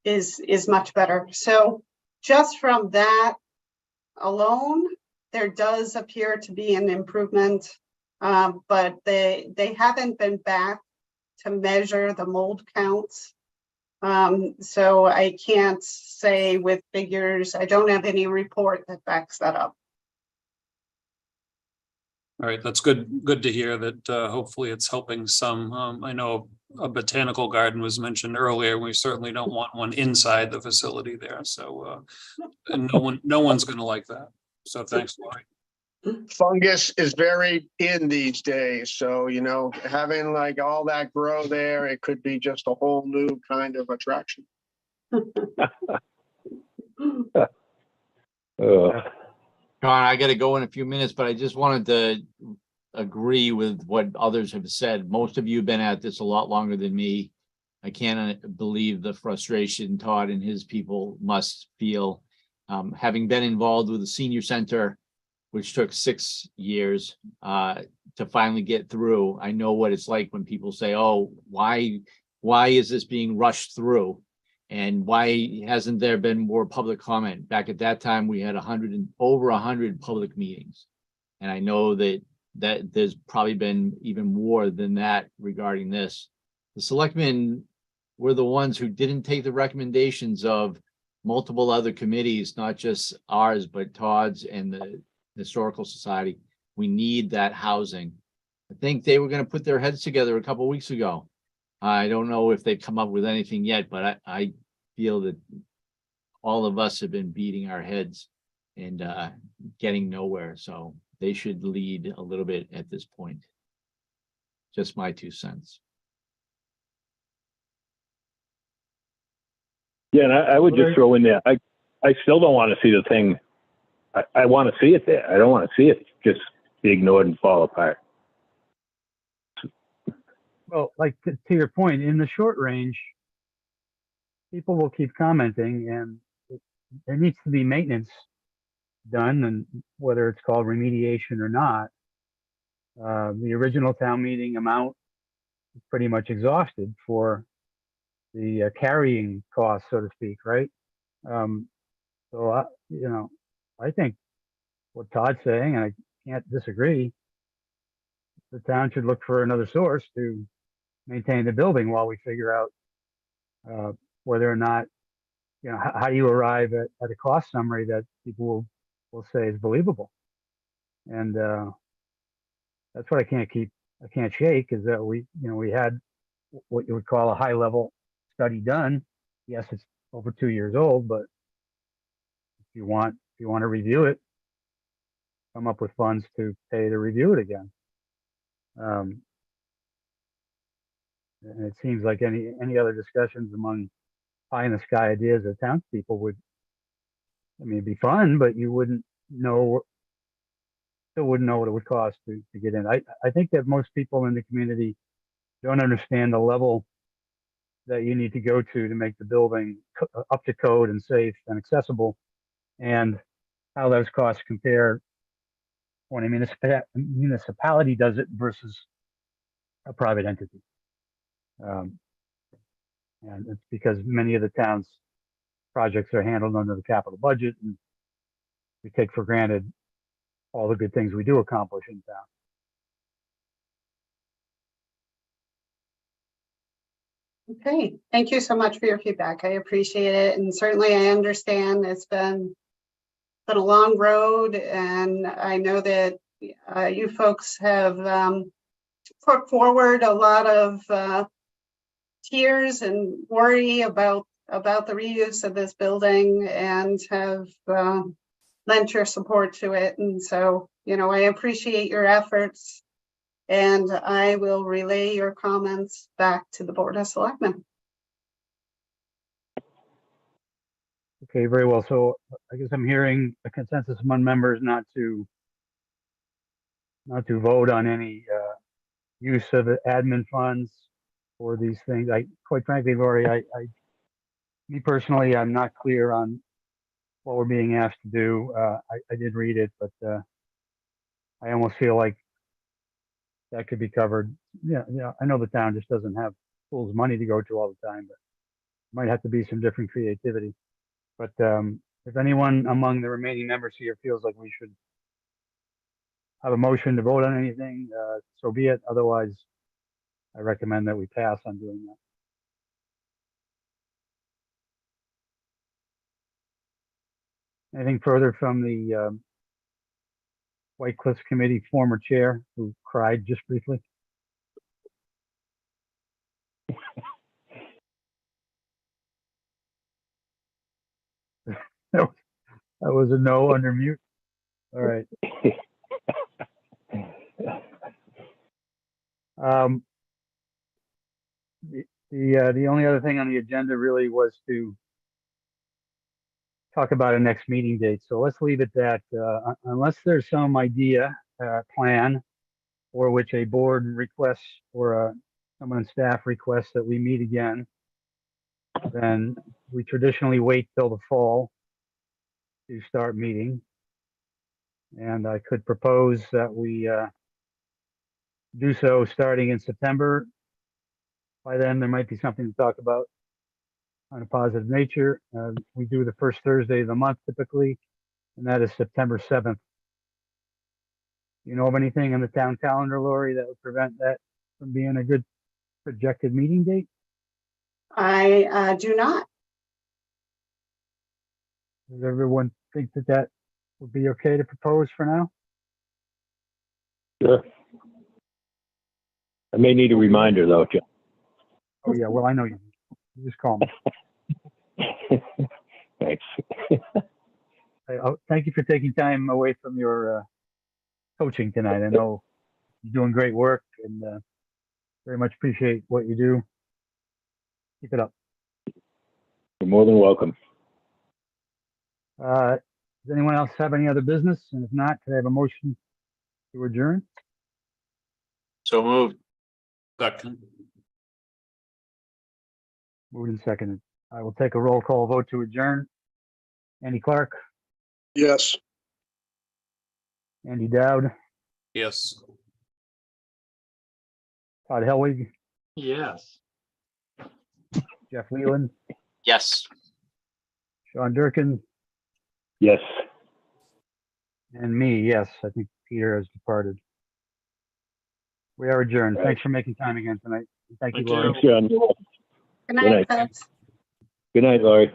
is much better. So just from that alone, there does appear to be an improvement, but they haven't been back to measure the mold counts. So I can't say with figures, I don't have any report that backs that up. All right, that's good to hear that hopefully it's helping some. I know a botanical garden was mentioned earlier. We certainly don't want one inside the facility there. So and no one's going to like that. So thanks, Lori. Fungus is very in these days. So, you know, having like all that grow there, it could be just a whole new kind of attraction. John, I gotta go in a few minutes, but I just wanted to agree with what others have said. Most of you have been at this a lot longer than me. I can't believe the frustration Todd and his people must feel. Having been involved with the senior center, which took 6 years to finally get through, I know what it's like when people say, oh, why is this being rushed through? And why hasn't there been more public comment? Back at that time, we had over 100 public meetings. And I know that there's probably been even more than that regarding this. The selectmen were the ones who didn't take the recommendations of multiple other committees, not just ours, but Todd's and the Historical Society. We need that housing. I think they were going to put their heads together a couple of weeks ago. I don't know if they've come up with anything yet, but I feel that all of us have been beating our heads and getting nowhere. So they should lead a little bit at this point. Just my 2 cents. Yeah, and I would just throw in there, I still don't want to see the thing. I want to see it there. I don't want to see it just be ignored and fall apart. Well, like to your point, in the short range, people will keep commenting, and there needs to be maintenance done, and whether it's called remediation or not. The original town meeting amount is pretty much exhausted for the carrying costs, so to speak, right? So I think what Todd's saying, and I can't disagree, the town should look for another source to maintain the building while we figure out whether or not, how you arrive at a cost summary that people will say is believable. And that's what I can't shake, is that we had what you would call a high level study done. Yes, it's over 2 years old, but you want to review it, come up with funds to pay to review it again. And it seems like any other discussions among pie in the sky ideas of townspeople would, I mean, it'd be fun, but you wouldn't know, still wouldn't know what it would cost to get in. I think that most people in the community don't understand the level that you need to go to make the building up to code and safe and accessible, and how those costs compare when a municipality does it versus a private entity. And it's because many of the town's projects are handled under the capital budget, and we take for granted all the good things we do accomplish in town. Okay, thank you so much for your feedback. I appreciate it. And certainly I understand it's been a long road, and I know that you folks have put forward a lot of tears and worry about the reuse of this building, and have lent your support to it. And so, you know, I appreciate your efforts, and I will relay your comments back to the Board of Selectmen. Okay, very well. So I guess I'm hearing a consensus among members not to vote on any use of admin funds for these things. Quite frankly, Lori, me personally, I'm not clear on what we're being asked to do. I did read it, but I almost feel like that could be covered. Yeah, I know the town just doesn't have pools of money to go to all the time, but might have to be some different creativity. But if anyone among the remaining members here feels like we should have a motion to vote on anything, so be it. Otherwise, I recommend that we pass on doing that. Anything further from the White Cliffs Committee former chair who cried just briefly? That was a no under mute. All right. The only other thing on the agenda really was to talk about a next meeting date. So let's leave it that unless there's some idea, plan, for which a board requests or someone on staff requests that we meet again, then we traditionally wait till the fall to start meeting. And I could propose that we do so starting in September. By then, there might be something to talk about on a positive nature. We do the first Thursday of the month typically, and that is September 7th. You know of anything in the town calendar, Lori, that would prevent that from being a good projected meeting date? I do not. Does everyone think that that would be okay to propose for now? Sure. I may need a reminder though, John. Oh yeah, well, I know you. You just call me. Thanks. Thank you for taking time away from your coaching tonight. I know you're doing great work, and very much appreciate what you do. Keep it up. You're more than welcome. Does anyone else have any other business? And if not, could I have a motion to adjourn? So moved. Second. Moved and seconded. I will take a roll call vote to adjourn. Andy Clark, Yes. Andy Dowd, Yes. Todd Helwig, Yes. Jeff Leland, Yes. Sean Durkin, Yes. and me. Yes, I think Peter has departed. We are adjourned. Right. Thanks for making time again tonight. Thank you, Thank you. Lori. Thanks, John. Good night, night. folks. Good night, Laurie.